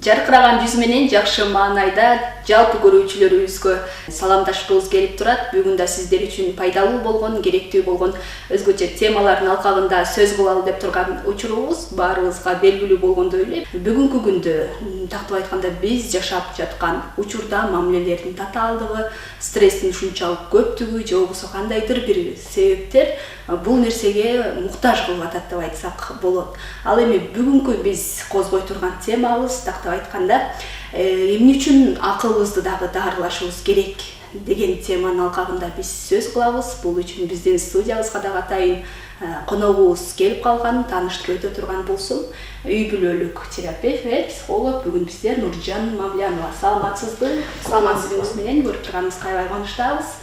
Жаркыраган жүз менен жакшы маанайда жалпы көрүүчүлөрүбүзгө саламдашкыбыз келип турат. Бүгүн да сиздер үчүн пайдалуу болгон, керектүү болгон өзгөчө темалардын алкагында сөз кылалы деп турган учурубуз баарыбызга белгилүү болгондой эле. Бүгүнкү күндө тактап айтканда биз жашап жаткан учурда мамилелердин татаалдыгы, стресстин ушунчалык көптүгү же болбосо кандайдыр бир себептер бул нерсеге муктаж кылып атат деп айтсак болот. Ал эми бүгүнкү биз козгой турган темабыз тактап айтканда эмне үчүн акылыбызды дагы даарылашыбыз керек деген теманын алкагында биз сөз кылабыз. Бул үчүн биздин студиябызга дагы атайын коногубуз келип калган, тааныштык өтө турган болсун. Үй бүлөлүк терапевт, психолог бүгүн биздер Нуржан Мамлянова. Саламатсызбы? Саламатсызбы менен көрүп турганыбызга аябай кубанычтабыз.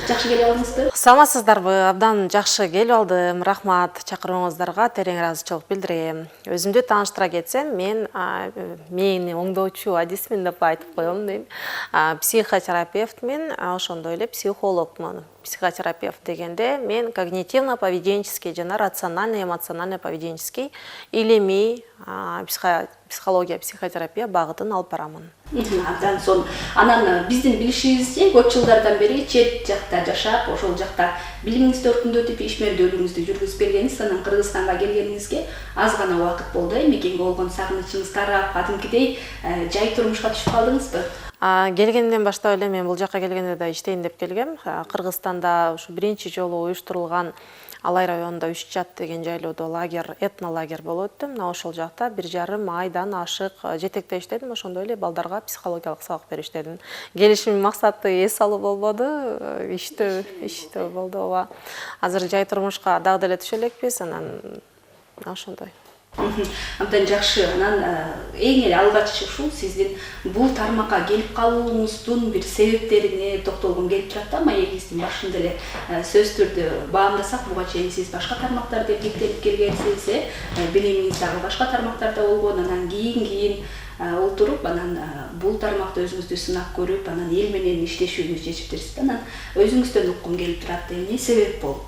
Жакшы келип алдыңызбы? Саламатсыздарбы? Абдан жакшы келип алдым. Рахмат, чакырууңуздарга терең ыраазычылык билдирем. Өзүмдү тааныштыра кетсем, мени оңдоочу адисмин деп айтып коем дейм. Психотерапевтмин, ошондой эле психологмун. Психотерапевт дегенде мен когнитивно-поведенческий жана рационально-эмоционально-поведенческий илимий психология, психотерапия багытын алып барамын. Абдан сон. Анан биздин билишибизче көп жылдардан бери чет жакта жашап, ошол жакта билимиңизди өркүндөтүп, ишмердүүлүгүңүздү жүргүзүп келгениңиз, анан Кыргызстанга келгениңизге аз гана убакыт болду. Мекенге болгон сагынычыңыз тарап, кадимкидей жай турмушка түшүп калдыңызбы? Келгенден баштап эле мен бул жакка келгенде да иштейин деп келгем. Кыргызстанда ушу биринчи жолу уюштурулган Алай районунда Үч Чат деген жайлоодо лагерь, этнолагерь болуп өттүм. Мына ошол жакта 1,5 айдан ашык жетекте иштедим. Ошондой эле балдарга психологиялык сабак берип иштедим. Келишимдин максаты эс алуу болбоду, иштөө болду. Ооба. Азыр жай турмушка дагы деле түшө элекпиз, анан ошондой. Абдан жакшы. Анан эң эле алгач ушул сиздин бул тармакка келип калууңуздун бир себептерине токтолгум келип турат да. Маегиңиздин башында эле сөз түрдө баамдасак, буга чейин сиз башка тармактарда иликтенип келгенсиз, билимиңиз дагы башка тармактарда болгон, анан кийин олтуруп, анан бул тармакта өзүңүздү сынап көрүп, анан эл менен иштешүүнү чечиптирсиз. Анан өзүңүздөн уккум келип турат. Эмне себеп болуп?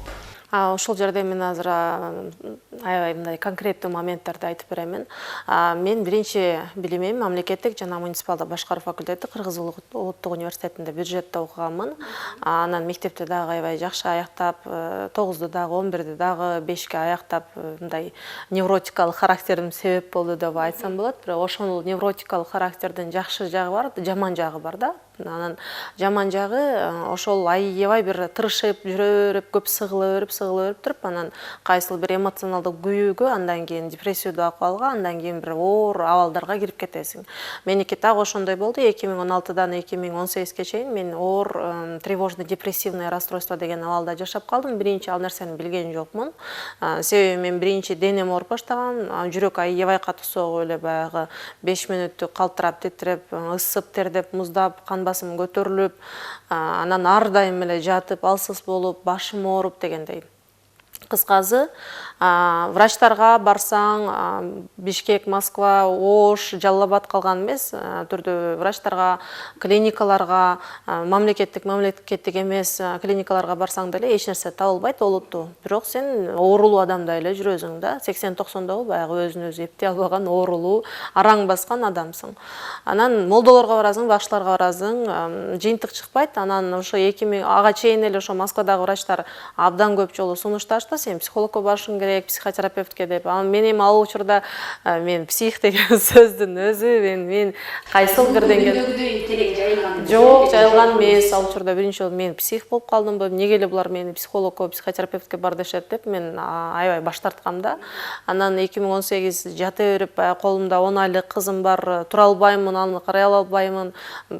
Ошол жерде мен азыр аябай мындай конкреттүү моменттарды айтып беремин. Мен биринчи билимим мамлекеттик жана муниципалдык башкаруу факультети Кыргыз улуттук университетинде бюджетте окуганмын. Анан мектепте дагы аябай жакшы аяктап, 9-ду дагы, 11-ди дагы 5ке аяктап, мындай невротикалык характерим себеп болду деп айтсам болот. Бирок ошол невротикалык характердин жакшы жагы бар, жаман жагы бар да. Анан жаман жагы ошол аябай бир тырышып, жүрө берип, көп сыгыла берип туруп, анан кайсыл бир эмоционалдык күйүүгө, андан кийин депрессиялык акыбалга, андан кийин бир оор абалдарга кирип кетесиң. Меники так ошондой болду. 2016-дан 2018-ке чейин мен оор тревожно-депрессивное расстройство деген абалда жашап калдым. Биринчи ал нерсени билген жокмун. Себеби мен биринчи денем ооруп баштаган, жүрөк аябай катуу согуп эле баягы 5 мүнөттүк калтырап, титиреп, ысып, тердеп, муздап, кан басым көтөрүлүп, анан ар дайым эле жатып, алсыз болуп, башым ооруп дегендей. Кыскасы, врачтарга барсаң, Бишкек, Москва, Ош, Жалал Абад калган эмес, түрдүү врачтарга, клиникаларга, мамлекеттик эмес клиникаларга барсаң деле эч нерсе табылбайт, олуттуу. Бирок сен оорулуу адамдай эле жүрөсүң да, 80-90-дагы баягы өзүн өзү эптей албаган, оорулуу, араң баскан адамсың. Анан молдолорго барасың, бакшыларга барасың, жыйынтык чыкпайт. Анан ошо 2000 ага чейин эле ошо Москвадагы врачтар абдан көп жолу сунушташты. Сен психологко барышың керек, психотерапевтке деп. Менин ал учурда мен псих деген сөздүн өзү мен кайсыл бир деңгээлде жок, жайылган эмес. Ал учурда биринчи жолу мен псих болуп калдымбы, эмнеге эле булар мени психологко, психотерапевтке бар дешет деп мен аябай баш тарткам да. Анан 2018 жата берип, колумда 10 айлык кызым бар, тура албаймын, аны карай албаймын.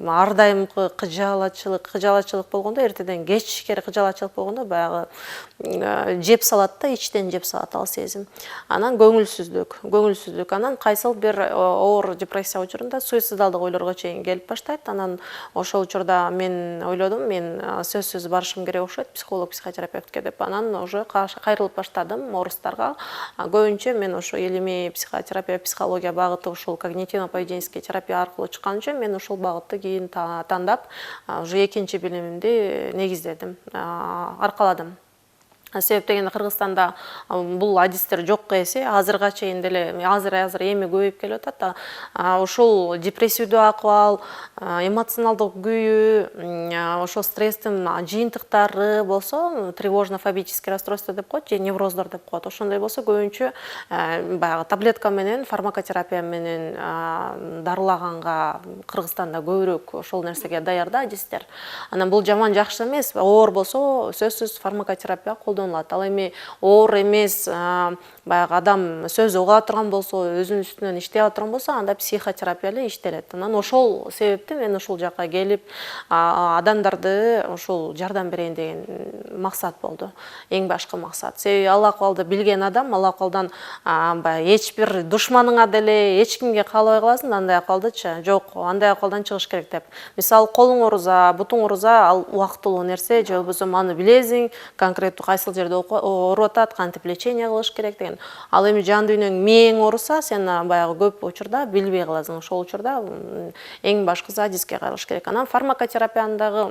Ар дайым кыжалачылык болгондо, эртеден кечке кыжалачылык болгондо баягы жеп салат да, ичтен жеп салат ал сезим. Анан көңүлсүздүк. Анан кайсыл бир оор депрессия учурунда суицидалдык ойлорго чейин келип баштайт. Анан ошол учурда мен ойлодум, мен сөзсүз барышым керек окшойт психолог, психотерапевтке деп. Анан уже кайрылып баштадым орустарга. Көбүнчө мен ошо илимий психотерапия, психология багыты, ушул когнитивно-поведенческий терапия аркылуу чыккан үчүн мен ушул багытты кийин тандап, уже экинчи билимимди негиздедим, аркаладым. Себеп дегенде Кыргызстанда бул адистер жок эсе азырга чейин деле азыр эми көбөйүп келип атат. Ушул депрессивдүү акыбал, эмоционалдык күйүү, ошо стресстин жыйынтыктары болсо тревожно-фобический расстройство деп коет, же невроздор деп коет. Ошондой болсо көбүнчө баягы таблетка менен, фармакотерапия менен дарылаганга Кыргызстанда көбүрөөк ошол нерсеге даяр да адистер. Анан бул жаман жакшы эмес. Оор болсо сөзсүз фармакотерапия колдонулат. Ал эми оор эмес, баягы адам сөз уга турган болсо, өзүнүн үстүнөн иштей ала турган болсо, анда психотерапия эле иштелет. Анан ошол себепти мен ушул жака келип, адамдарды ушул жардам берейин деген максат болду. Эң башкы максат. Себеби ал акыбалды билген адам, ал акыбалдан баягы эч бир душманыңа деле эч кимге каалабай каласың, андай акыбалдычы. Жок, андай акыбалдан чыгыш керек деп. Мисалы, колуң ооруза, бутуң ооруза, ал убактылуу нерсе, же болбосо аны билесиң, конкреттүү кайсыл жерде ооруп атат, кантип лечение кылыш керек деген. Ал эми жан дүйнөң мээң ооруса, сен баягы көп учурда билбей каласың. Ошол учурда эң башкысы адиске караш керек. Анан фармакотерапияны дагы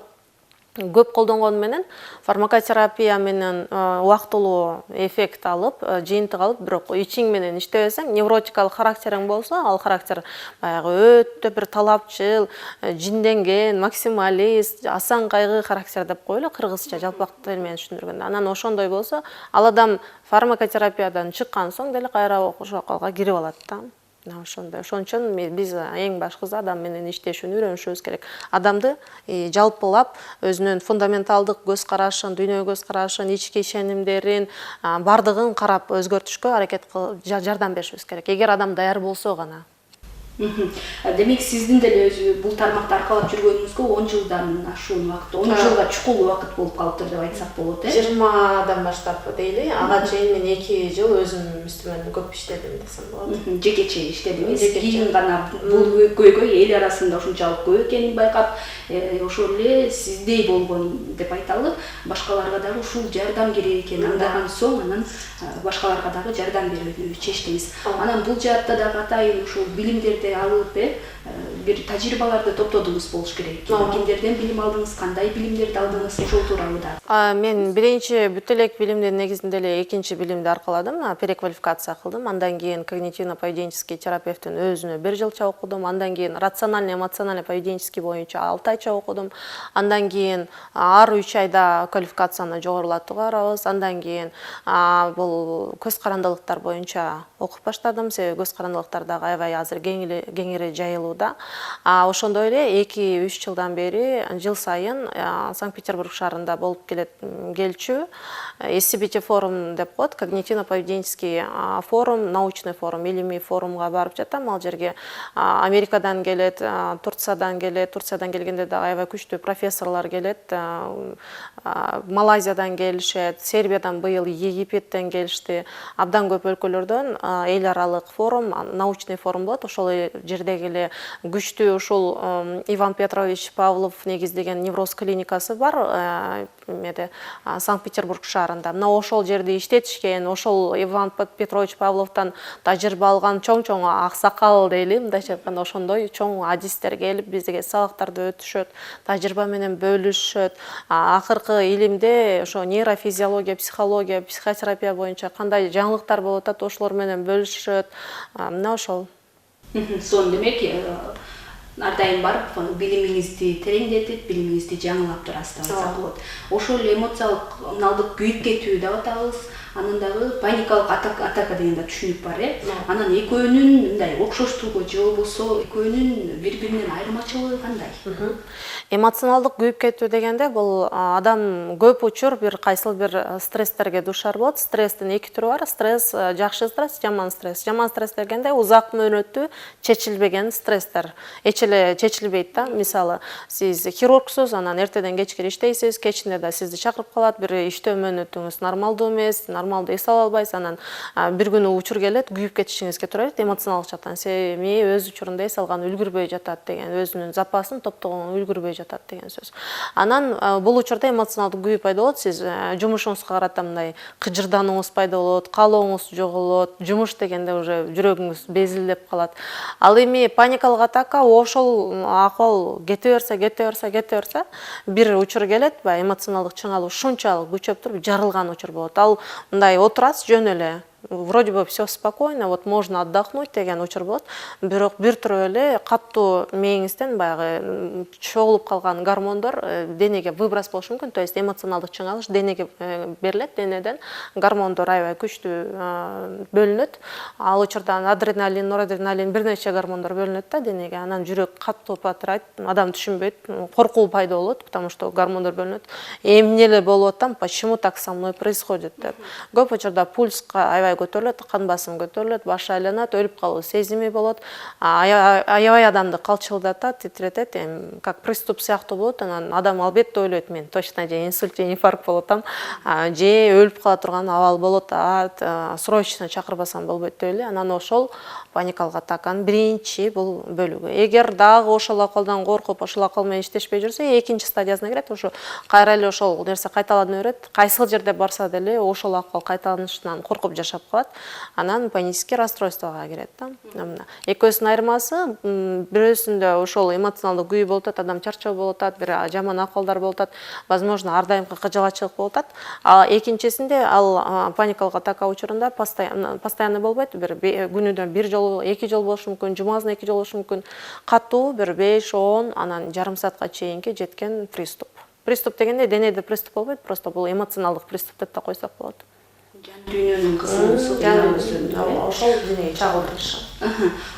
көп колдонгону менен, фармакотерапия менен убактылуу эффект алып, жыйынтык алып, бирок ичиң менен иштебесең, невротикалык характериң болсо, ал характер баягы өтө бир талапчыл, жинденген, максималист, асан кайгы характер деп коелу кыргызча жалпак тил менен түшүндүргөндө. Анан ошондой болсо, ал адам фармакотерапиядан чыккан соң деле кайра ошол акалга кирип алат да. Ошондой. Ошон үчүн биз эң башкысы адам менен иштешүүнү үйрөнүшүбүз керек. Адамды жалпылап өзүнүн фундаменталдык көз карашын, дүйнөгө көз карашын, ички ишенимдерин бардыгын карап өзгөртүшкө аракет кылып жардам беришибиз керек. Эгер адам даяр болсо гана. Демек сиздин деле өзү бул тармакты аркалап жүргөнүңүзгө 10 жылдан ашуун убакыт, 10 жылга чукул убакыт болуп калыптыр деп айтсак болот, 20 баштап дейли, ага чейин мен 2 жыл өзүм үстүмөн көп иштедим десем болот. Жекече иштедиңиз, кийин гана бул көйгөй эл арасында ушунчалык көп экенин байкап, ошол эле сиздей болгон деп айталы, башкаларга дагы ушул жардам керек экен, андан соң анан башкаларга дагы жардам берүүнү чечтиңиз. Анан бул жаатта дагы атайын ушул билимдерди алып, бир тажрыйбаларды топтодуңуз болуш керек. Кимдерден билим алдыңыз, кандай билимдерди алдыңыз, ошол тууралуу да. Мен биринчи бүт элек билимдин негизинде эле экинчи билимди аркаладым, переквалификация кылдым. Андан кийин когнитивно-поведенческий терапевттин өзүнө 1 жылча окудум. Андан кийин рациональный, эмоциональный, поведенческий боюнча 6 айча окудум. Андан кийин ар 3 айда квалификацияны жогорулатууга барабыз. Андан кийин бул көз карандылыктар боюнча окуп баштадым. Себеби көз карандылыктар дагы аябай азыр кеңири жайылууда. Ошондой эле 2-3 жылдан бери жыл сайын Санкт-Петербург шаарында болуп келчү SCBT форум деп коет, когнитивно-поведенческий форум, научный форум, илимий форумга барып жатам. Ал жерге Америкадан келет, Турциядан келгенде дагы аябай күчтүү профессорлор келет, Малайзиядан келишет, Сербиядан быйыл, Египеттен келишти. Абдан көп өлкөлөрдөн эл аралык форум, научный форум болот. Ошол жердеги эле күчтүү ушул Иван Петрович Павлов негиздеген невроз клиникасы бар Санкт-Петербург шаарында. Мына ошол жерде иштетишкен, ошол Иван Петрович Павловтан тажрыйба алган чоң-чоң аксакал дейли, мындайча айтканда ошондой чоң адистер келип бизге сабактарды өтүшөт, тажрыйба менен бөлүшөт. Акыркы илимде ошо нейрофизиология, психология, психотерапия боюнча кандай жаңылыктар болуп атат, ошолор менен бөлүшөт. Мына ошол. Сон демек ар дайым барып билимиңизди тереңдетип, билимиңизди жаңылап турасыз деп айтсак болот. Ошол эмоциялык күйүп кетүү деп атабыз. Анан дагы паникалык атака деген да түшүнүк бар, Анан экөөнүн мындай окшоштугу же болбосо экөөнүн бири-биринен айырмачылыгы кандай? Эмоционалдык күйүп кетүү дегенде бул адам көп учур бир кайсыл бир стресстерге дуушар болот. Стресстин 2 түрү бар. Стресс, жакшы стресс, жаман стресс. Жаман стресс дегенде узак мөөнөттүү чечилбеген стресстер. Эч эле чечилбейт да. Мисалы, сиз хирургсуз, анан эртеден кечке иштейсиз, кечинде да сизди чакырып калат, бир иштөө мөөнөтүңүз нормалдуу эмес, нормалдуу эс ала албайсыз, анан бир күнү учур келет, күйүп кетишиңизге туура келет эмоционалдык жактан. Себеби өз учурунда эс алган үлгүрбөй жатат деген, өзүнүн запасын топтогон үлгүрбөй жатат деген сөз. Анан бул учурда эмоционалдык күйүү пайда болот, сиз жумушуңузга карата мындай кыжырданууңуз пайда болот, каалооңуз жоголот, жумуш дегенде уже жүрөгүңүз безилдеп калат. Ал эми паникалык атака ошол акыбал кете берсе, бир учур келет, баягы эмоционалдык чыңалуу ушунчалык күчөп туруп жарылган учур болот. Ал мындай отурасыз жөн эле, вроде бы все спокойно, вот можно отдохнуть деген учур болот. Бирок бир туруп эле каттуу мээңизден баягы чогулуп калган гормондор денеге выброс болушу мүмкүн. То есть эмоционалдык чыңалыш денеге берилет, денеден гормондор аябай күчтүү бөлүнөт. Ал учурда адреналин, норадреналин бир нече гормондор бөлүнөт да денеге. Анан жүрөк каттуу батырайт, адам түшүнбөйт, коркуу пайда болот, потому что гормондор бөлүнөт. Эмне эле болуп атам, почему так со мной происходит деп. Көп учурда пульска аябай көтөрүлөт, кан басым көтөрүлөт, баш айланат, өлүп калуу сезими болот. Аябай адамды калчылдатат, титиретет, как приступ сыяктуу болот. Анан адам албетте ойлойт, мен точно же инсульт же инфаркт болуп атам, же өлүп кала турган абал болот, срочно чакырбасам болбойт деп эле. Анан ошол паникалык атаканын биринчи бул бөлүгү. Эгер дагы ошол акылдан коркуп, ошол акыл менен иштешпей жүрсө, экинчи стадиясына кирет. Ошо кайра эле ошол нерсе кайталана берет. Кайсыл жерде барса деле ошол акыл кайталанышынан коркуп жашап калат. Анан панический расстройствого кирет да. Экөөсүнүн айырмасы, бирөөсүндө ошол эмоционалдык күйүү болуп атат, адам чарчоо болуп атат, бир жаман акылдар болуп атат, возможно, ар дайымкы кыжыгаччылык болуп атат. Экинчисинде ал паникалык атака учурунда постоянно болбойт, бир күнүнө бир жолу, эки жолу болушу мүмкүн, жумасына эки жолу болушу мүмкүн. Катуу бир 5-10, анан жарым саатка чейинки жеткен приступ. Приступ дегенде денеде приступ болбойт, просто бул эмоционалдык приступ деп да койсок болот. Жан дүйнөнүн кызыгуусу ошол денеге чагылдырышы.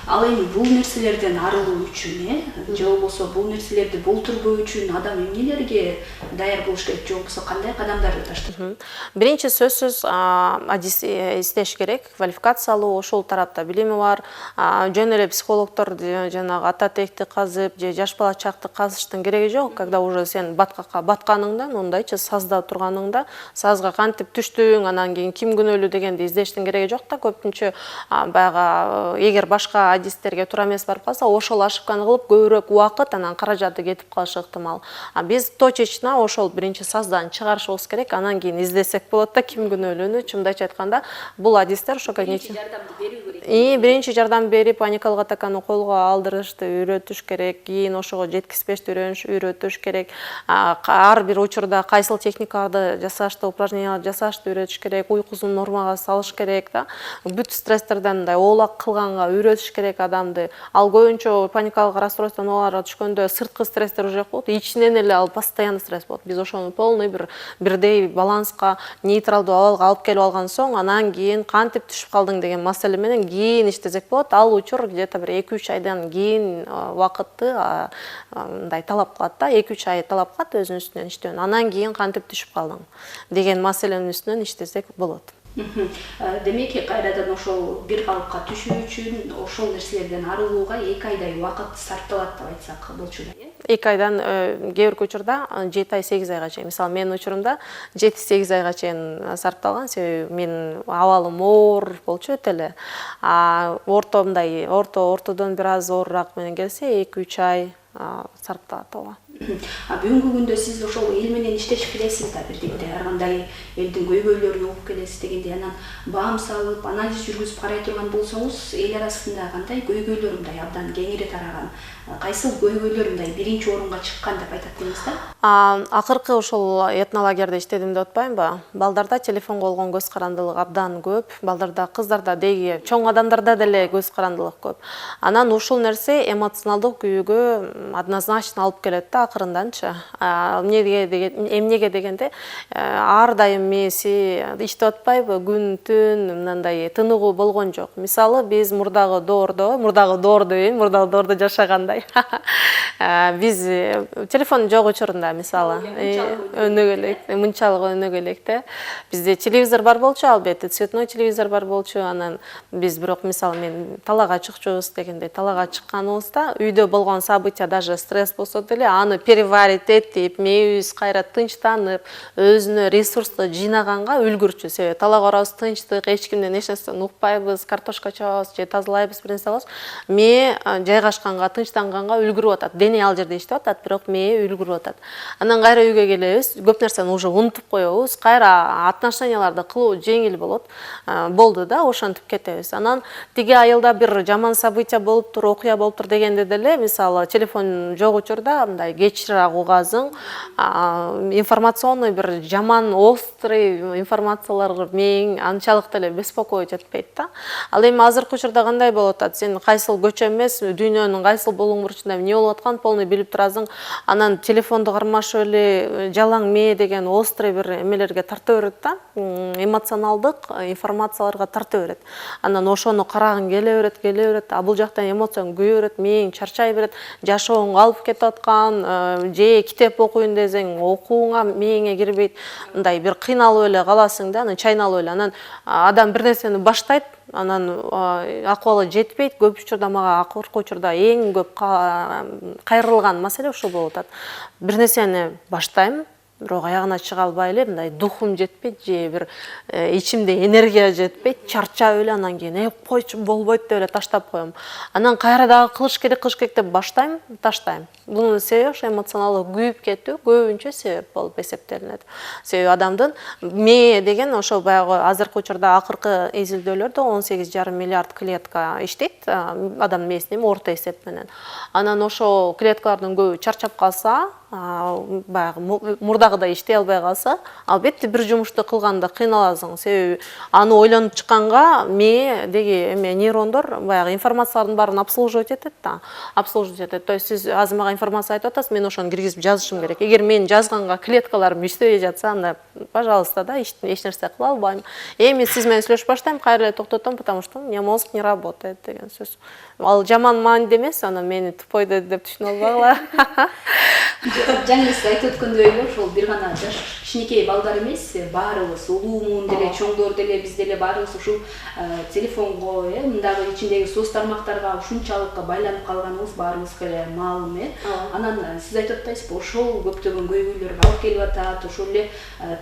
Ал эми бул нерселерден арылуу үчүн, же болбосо бул нерселерди болтурбоо үчүн адам эмнелерге даяр болуш керек, же болбосо кандай кадамдарды ташташ? Биринчи сөзсүз адис издеш керек, квалификация алуу, ошол тарапта билими бар. Жөн эле психологдор жанагы ата текти казып, же жаш бала чакты казыштын кереги жок. Когда уже сен баткакка батканыңда, мындайчы сазда турганыңда, сазга кантип түштүң, анан кийин ким күнөөлүү дегенди издештин кереги жок да. Көпүнчө баягы эгер башка адистерге туура эмес барып калса, ошол ошибканы кылып көбүрөөк убакыт, анан каражаты кетип калышы ыктымал. Биз точечно ошол биринчи саздан чыгарышыбыз керек, анан кийин издесек болот да ким күнөөлүүнү. Чындайча айтканда, бул адистер ошо когнитив жардамды берүү керек. Биринчи жардам берип, паникалык атаканы колго алдырышты үйрөтүш керек, кийин ошого жеткизбешти үйрөтүш керек. Ар бир учурда кайсыл техникаларды жасашты, упражненияларды жасашты үйрөтүш керек, уйкусун нормага салыш керек да. Бүт стресстерден мындай оолак кылганга үйрөтүш керек адамды. Ал көбүнчө паникалык расстройстводон ооларга түшкөндө сырткы стресстер уже жок болот, ичинен эле ал постоянно стресс болот. Биз ошону полный бирдей баланска, нейтралдуу абалга алып келип алган соң, анан кийин кантип түшүп калдың деген маселе менен кийин иштесек болот. Ал учур где-то бир 2-3 айдан кийин убакытты мындай талап кылат да, 2-3 ай талап кылат өзүнүн үстүнөн иштөөнү. Анан кийин кантип түшүп калдың деген маселенин үстүнөн иштесек болот. Демек, кайрадан ошол бир калыпка түшүү үчүн ошол нерселерден арылууга 2 айдай убакыт сарпталат деп айтсак болчу да, э? 2 айдан кээ бир учурда 7 ай 8 айга чейин. Мисалы, менин учурумда 7-8 айга чейин сарпталган, себеби менин абалым оор болчу өтө эле. Ортодон бир аз оорураак менен келсе 2-3 ай сарпталат ооба. Бүгүнкү күндө сиз ошол эл менен иштешип келесиз да, бирдикте ар кандай элдин көйгөйлөрүн угуп келесиз дегендей, анан баам салып, анализ жүргүзүп карай турган болсоңуз, эл арасында кандай көйгөйлөр мындай абдан кеңири тараган, кайсыл көйгөйлөр мындай биринчи орунга чыккан деп айтат деймиз да? Акыркы ошол этнолагерде иштедим деп атпаймынбы? Балдарда телефонго болгон көз карандылык абдан көп, балдарда, кыздарда деги, чоң адамдарда деле көз карандылык көп. Анан ушул нерсе эмоционалдык күйүүгө однозначно алып келет да акырынданчы. Эмнеге дегенде, ар дайым мээси иштеп атпайбы, күн түн мындай тыныгуу болгон жок. Мисалы, биз мурдагы доордо жашагандай. Биз телефон жок учурунда, мисалы, мынчалык өнүгө электе. Бизде телевизор бар болчу, албетте, цветной телевизор бар болчу. Анан биз бирок, мисалы, мен талаага чыкчубуз дегенде, талаага чыкканыбызда үйдө болгон события, даже стресс болсо деле, аны переварить этип, мээбиз кайра тынчтанып, өзүнө ресурсту жыйнаганга үлгүрчү. Себеби талак-арабыз тынчтык, эч кимден эч нерседен укпайбыз, картошка чабабыз же тазалайбыз, бир нерсе кылабыз. Мээ жайгашканга, тынчтанганга үлгүрүп атат. Дене ал жерде иштеп атат, бирок мээ үлгүрүп атат. Анан кайра үйгө келебиз, көп нерсени уже унутуп коебуз. Кайра отношенияларды кылуу жеңил болот. Болду да, ошентип кетебиз. Анан тиги айылда бир жаман события болуптур, окуя болуптур дегенде деле, мисалы, телефон жок учурда мындай кечирээк угасың, информационный бир жаман острый информациялар мээң анчалык деле беспокоить этпейт да. Ал эми азыркы учурда кандай болуп атат? Сен кайсыл көчө эмес, дүйнөнүн кайсыл болгон бурчунда эмне болуп аткан полный билип турасың. Анан телефонду кармашып эле жалаң мээ деген острый бир эмелерге тарта берет да. Эмоционалдык информацияларга тарта берет. Анан ошону карагың келе берет, а бул жактан эмоцияң күйө берет, мээң чарчай берет, жашооң алып кетип аткан, же китеп окуйун десең, окууңа мээңе кирбейт. Мындай бир кыйналып эле каласың да, анан чайналып эле. Анан адам бир нерсени баштайт, анан акыбалы жетпейт. Көп учурда мага акыркы учурда эң көп кайрылган маселе ушул болуп атат. Бир нерсени баштайм, бирок аягына чыга албай эле, мындай духум жетпейт же бир ичимде энергия жетпейт, чарчап эле анан кийин койчу болбойт деп эле таштап коем. Анан кайра дагы кылыш керек деп баштайм, таштайм. Бунун себеби ошо эмоционалдык күйүп кетүү көбүнчө себеп болуп эсептелинет. Себеби адамдын мээ деген ошо баягы азыркы учурда акыркы изилдөөлөрдө 18,5 миллиард клетка иштейт адамдын мээсинде орто эсеп менен. Анан ошо клеткалардын көбү чарчап калса, баягы мурдагыдай иштей албай калса, албетте бир жумушту кылганда кыйналасың. Себеби аны ойлонуп чыкканга мээдеги нейрондор баягы информациялардын баарын обслуживать этет да. Обслуживать этет. То есть сиз азыр мага информация айтып атасыз, мен ошону киргизип жазышым керек. Эгер мен жазганга клеткаларым иштебей жатса, анда пожалуйста да, эч нерсе кыла албайм. Эми сиз менен сүйлөшүп баштайм, кайра эле токтотом, потому что мне мозг не работает деген сөз. Ал жаман мааниде эмес, анан мени тупой деп түшүнө албагыла. Жаңы сиз айтып өткөндөй эле ошол бир гана жаш кичинекей балдар эмес, баарыбыз улуумун деле, чоңдор деле, биз деле баарыбыз ушул телефонго, мындагы ичиндеги соц тармактарга ушунчалык байланып калганыбыз баарыбызга эле маалым. Анан сиз айтып атпайсызбы, ошол көптөгөн көйгөйлөргө алып келип атат, ошол эле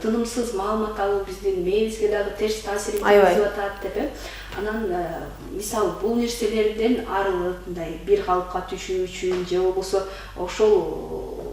тынымсыз маалымат алуу биздин мээбизге дагы терс таасир этип атат деп. Анан мисалы бул нерселерден арылып, мындай бир калыпка түшүү үчүн же болбосо ошол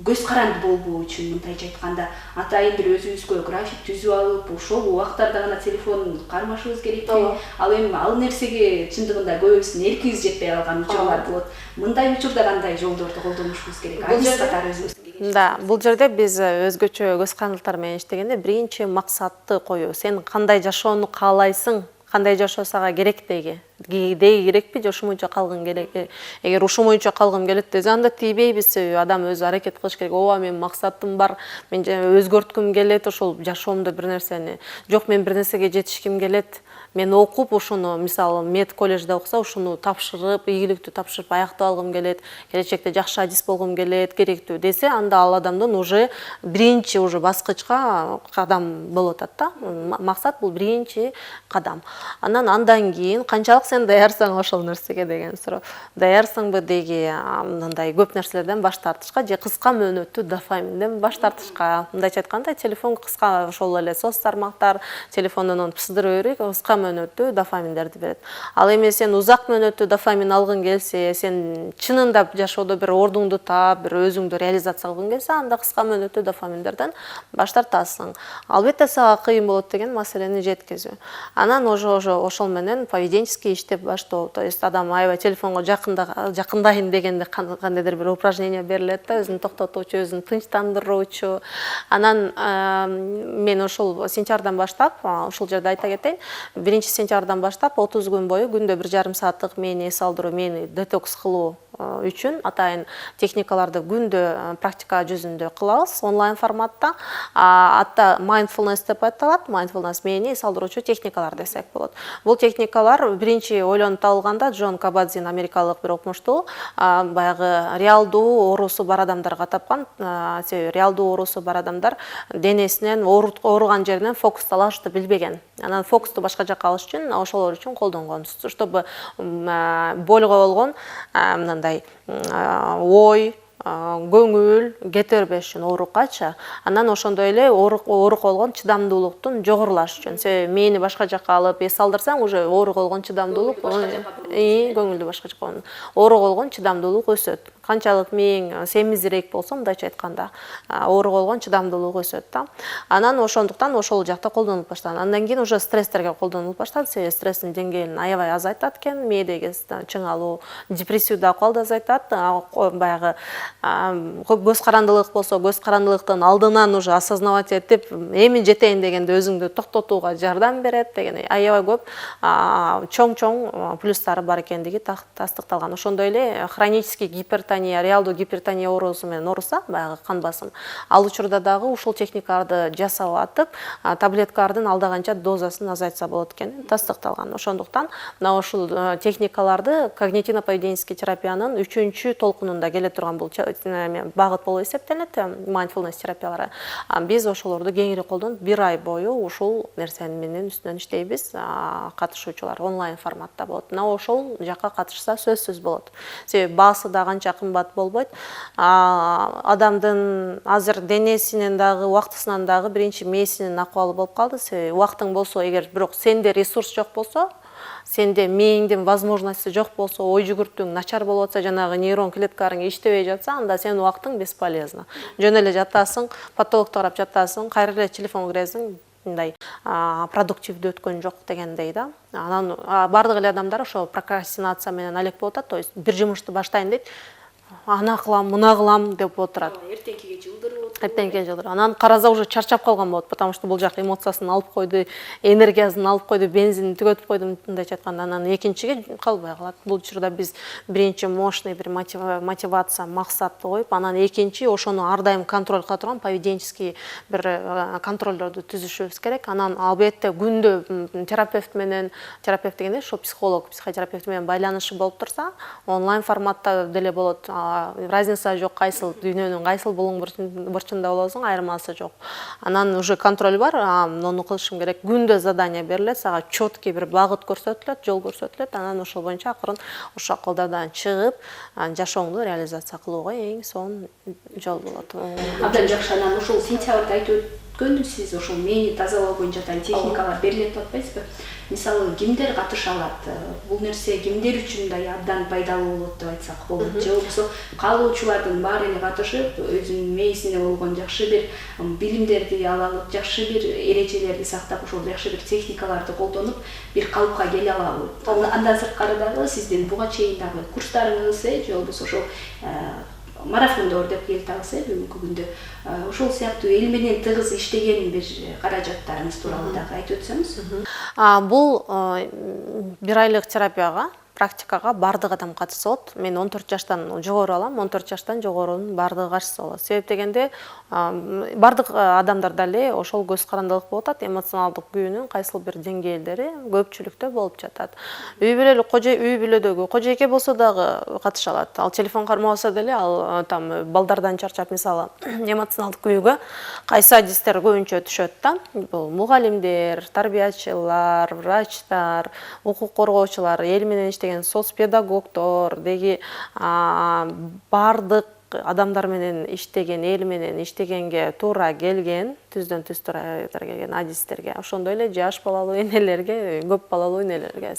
көз каранды болбоо үчүн, мындайча айтканда, атайын бир өзүбүзгө график түзүп алып, ошол убактарда гана телефон кармашыбыз керекпи? Ал эми ал нерсеге чындыгында көбүбүздүн эркибиз жетпей калган учурлар болот. Мындай учурда кандай жолдорду колдонушубуз керек? Айрым катары өзүбүздүн. Да, бул жерде биз өзгөчө көз карандылар менен иштегенде биринчи максатты коюу. Сен кандай жашоону каалайсың? Кандай жашоо сага керектеги керекпи же ушумуйча калгың керек? Эгер ушумуйча калгым келет десе, анда тийбейбиз. Себеби адам өзү аракет кылыш керек. Ооба, менин максатым бар, мен өзгөрткүм келет, ошол жашоомдо бир нерсени. Жок, мен бир нерсеге жетишким келет. Мен окуп ушуну, мисалы, мед колледжде окуса, ушуну тапшырып, ийгиликтүү тапшырып аяктап алгым келет, келечекте жакшы адис болгум келет, керектүү десе, анда ал адамдын уже биринчи баскычка кадам болуп атат да. Максат бул биринчи кадам. Андан кийин канчалык сен даярсың ошол нерсеге деген суроо. Даярсыңбы деги мындай көп нерселерден баш тартышка же кыска мөөнөттүү дофаминден баш тартышка. Мындайча айтканда, телефон кыска ошол эле соц тармактар, телефондон пыздырып берип, кыска мөөнөттүү дофаминдерди берет. Ал эми сен узак мөөнөттүү дофамин алгың келсе, сен чынында жашоодо бир ордуңду таап, бир өзүңдү реализация кылгың келсе, анда кыска мөөнөттүү дофаминдерден баш тартасың. Албетте сага кыйын болот деген маселени жеткизүү. Анан ошол менен поведенческий иштеп баштоо. То есть адам аябай телефонго жакындайын дегенде кандайдыр бир упражнение берилет да, өзүн токтотуучу, өзүн тынчтандыруучу. Анан мен ошол сентябрдан баштап, ушул жерде айта кетейин, 1-сентябрдан баштап 30 күн бою күндө 1,5 сааттык мени эс алдыруу, мени детокс кылуу үчүн атайын техникаларды күндө практика жүзүндө кылабыз онлайн форматта. Атта mindfulness деп аталат. Mindfulness мени эс алдыруучу техникалар десек болот. Бул техникалар биринчи ойлонуп табылганда Джон Кабадзин, америкалык бир окумуштуу, баягы реалдуу оорусу бар адамдарга тапкан. Реалдуу оорусу бар адамдар денесинен ооруган жеринен фокусту алышты билбеген. Анан фокусту башка жакка алыш үчүн ошолор үчүн колдонгон, чтобы больго болгон мындай ой, көңүл кетирбеш үчүн ооруккачы. Анан ошондой эле оорук болгон чыдамдуулуктун жогорулашы үчүн. Себеби мээни башка жакка алып эс алдырсаң, уже оорук болгон чыдамдуулук, көңүлдү башка жакка. Оорук болгон чыдамдуулук өсөт. Канчалык мээң семизирээк болсо, мындайча айтканда, оорук болгон чыдамдуулук өсөт да. Анан ошондуктан ошол жакта колдонулуп баштады. Андан кийин уже стресстерге колдонулуп баштады. Себеби стресстин деңгээлин аябай азайтат экен. Мээдеги чыңалуу, депрессию да акыбалды азайтат. Баягы көз карандылык болсо, көз карандылыктын алдынан уже осознавать этип, эми жетейин дегенде өзүңдү токтотууга жардам берет деген аябай көп чоң плюстары бар экендиги тастыкталган. Ошондой эле хронический гипертония, реалдуу гипертония оорусу менен ооруса, баягы кан басым. Ал учурда дагы ушул техникаларды жасап атып, таблеткалардын алдаганча дозасын азайтса болот экен тастыкталган. Ошондуктан мына ушул техникаларды когнитивно-поведенческий терапиянын 3-чү толкунунда келе турган бул багыт болуп эсептелет, mindfulness терапиялары. Биз ошолорду кеңири колдонуп, 1 ай бою ушул нерсени менен үстүнөн иштейбиз. Катышуучулар онлайн форматта болот. Мына ошол жакка катышса сөзсүз болот. Себеби баасы да канча кымбат болбойт. Адамдын азыр денесинен дагы, убактысынан дагы биринчи мээсинин акыбалы болуп калды. Себеби убактың болсо, эгер бирок сенде ресурс жок болсо, сенде мээңдин возможности жок болсо, ой жүгүртүүң начар болуп атса, жанагы нейрон клеткаларың иштебей жатса, анда сенин убактың бесполезно. Жөн эле жатасың, потолокто карап жатасың, кайра эле телефон киресиң, мындай продуктивдүү өткөн жок дегендей да. Анан бардык эле адамдар ошо прокрастинация менен алек болуп атат. То есть бир жумушту баштайын дейт, ана кылам, мына кылам деп отурат. Эртеңкиге жылдырып Анан караса уже чарчап калган болот, потому что бул жак эмоциясын алып койду, энергиясын алып койду, бензинин түгөтүп койду, мындайча айтканда. Анан экинчиге калбай калат. Бул учурда биз биринчи мощный бир мотивация, максатты коюп, анан экинчи ошону ар дайым контроль кыла турган поведенческий бир контролдорду түзүшүбүз керек. Анан албетте күндө терапевт дегенде ошо психолог, психотерапевт менен байланышы болуп турса, онлайн форматта деле болот. Разница жок, кайсыл дүйнөнүн кайсыл булуң бурчунда болосуң, айырмасы жок. Анан уже контроль бар, муну кылышым керек. Күндө задание берилет, сага четкий бир багыт көрсөтүлөт, жол көрсөтүлөт. Анан ошол боюнча акырын ошол акылдардан чыгып, жашооңду реализация кылууга эң сонун жол болот. Абдан жакшы. Анан ушул сентябрда айтып өткөнсүз, ошол мээни тазалоо боюнча техникалар берилет деп атпайсызбы? Мисалы, кимдер катыша алат? Бул нерсе кимдер үчүн да абдан пайдалуу болот деп айтсак болот. Же болбосо каалоочулардын баары эле катышып, өзүнүн мээсине болгон жакшы бир билимдерди алып, жакшы бир эрежелерди сактап, ошол жакшы бир техникаларды колдонуп, бир калыпка келе алабы? Андан сырткары дагы сиздин буга чейин дагы курстарыңыз, же болбосо ошол марафондор деп келтабыз бүгүнкү күндө. Ошол сыяктуу эл менен тыгыз иштеген бир каражаттарыңыз тууралуу дагы айтып өтсөңүз. Бул 1 айлык терапияга, практикага бардык адам катышса болот. Мен 14 жаштан жогору алам, 14 жаштан жогорунун бардыгы катышса болот. Себеп дегенде бардык адамдарда эле ошол көз карандылык болуп атат, эмоционалдык күйүүнүн кайсыл бир деңгээлдери көпчүлүктө болуп жатат. Үй бүлөдөгү кожойке болсо дагы катыша алат. Ал телефон кармабаса деле, ал балдардан чарчап, мисалы, эмоционалдык күйүүгө кайсы адистер көбүнчө түшөт да. Бул мугалимдер, тарбиячылар, врачтар, укук коргоочулар, эл менен иштеген соцпедагогдор деги бардык адамдар менен иштеген, эл менен иштегенге туура келген, түздөн түз туура келген адистерге, ошондой эле жаш балалуу энелерге, көп балалуу энелерге.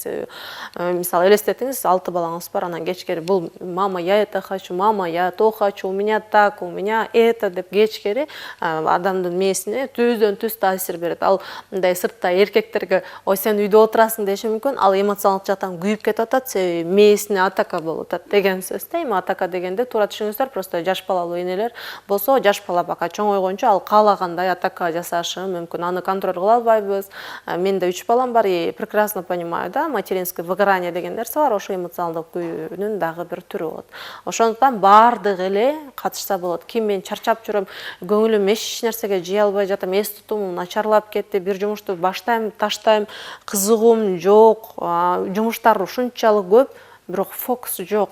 Мисалы, элестетиңиз, 6 балаңыз бар, анан кечкери бул мама, я это хочу, мама, я то хочу, у меня так, у меня это деп кечкери адамдын мээсине түздөн түз таасир берет. Ал мындай сыртта эркектерге ой сен үйдө отурасың деши мүмкүн, ал эмоционалдык жактан күйүп кетип атат, себеби мээсине атака болуп атат деген сөз да. Эми атака дегенде туура түшүнүңүздөр, просто жаш балалуу энелер болсо, жаш бала бака чоңойгончо ал каалагандай атака жасашы мүмкүн. Аны контроль кыла албайбыз. Менде 3 балам бар, и прекрасно понимаю, да, материнское выгорание деген нерсе бар, ошо эмоционалдык күйүүнүн дагы бир түрү болот. Ошондуктан бардык эле катышса болот. Ким мен чарчап жүрөм, көңүлүм эч нерсеге жей албай жатам, эс тутумум начарлап кетти, бир жумушту баштайм, таштайм, кызыгуум жок, жумуштар ушунчалык көп, бирок фокус жок.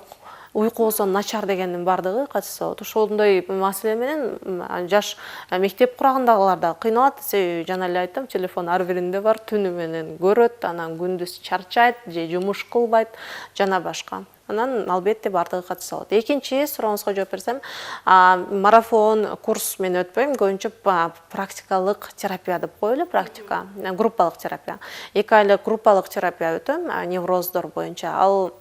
Уйку болсо начар дегендин бардыгы катышса болот. Ошондой маселе менен жаш мектеп курагындагылар да кыйналат. Жана эле айттым, телефон ар биринде бар, түнү менен көрөт, анан күндүз чарчайт же жумуш кылбайт, жана башка. анан албетте баардыгы катыша алат. Экинчи сурооңузга жооп берсем, марафон курс мен өтпөйм, көбүнчө практикалык терапия деп коелу, практика, группалык терапия. 2 айлык группалык терапия өтөм, невроздор боюнча. Ал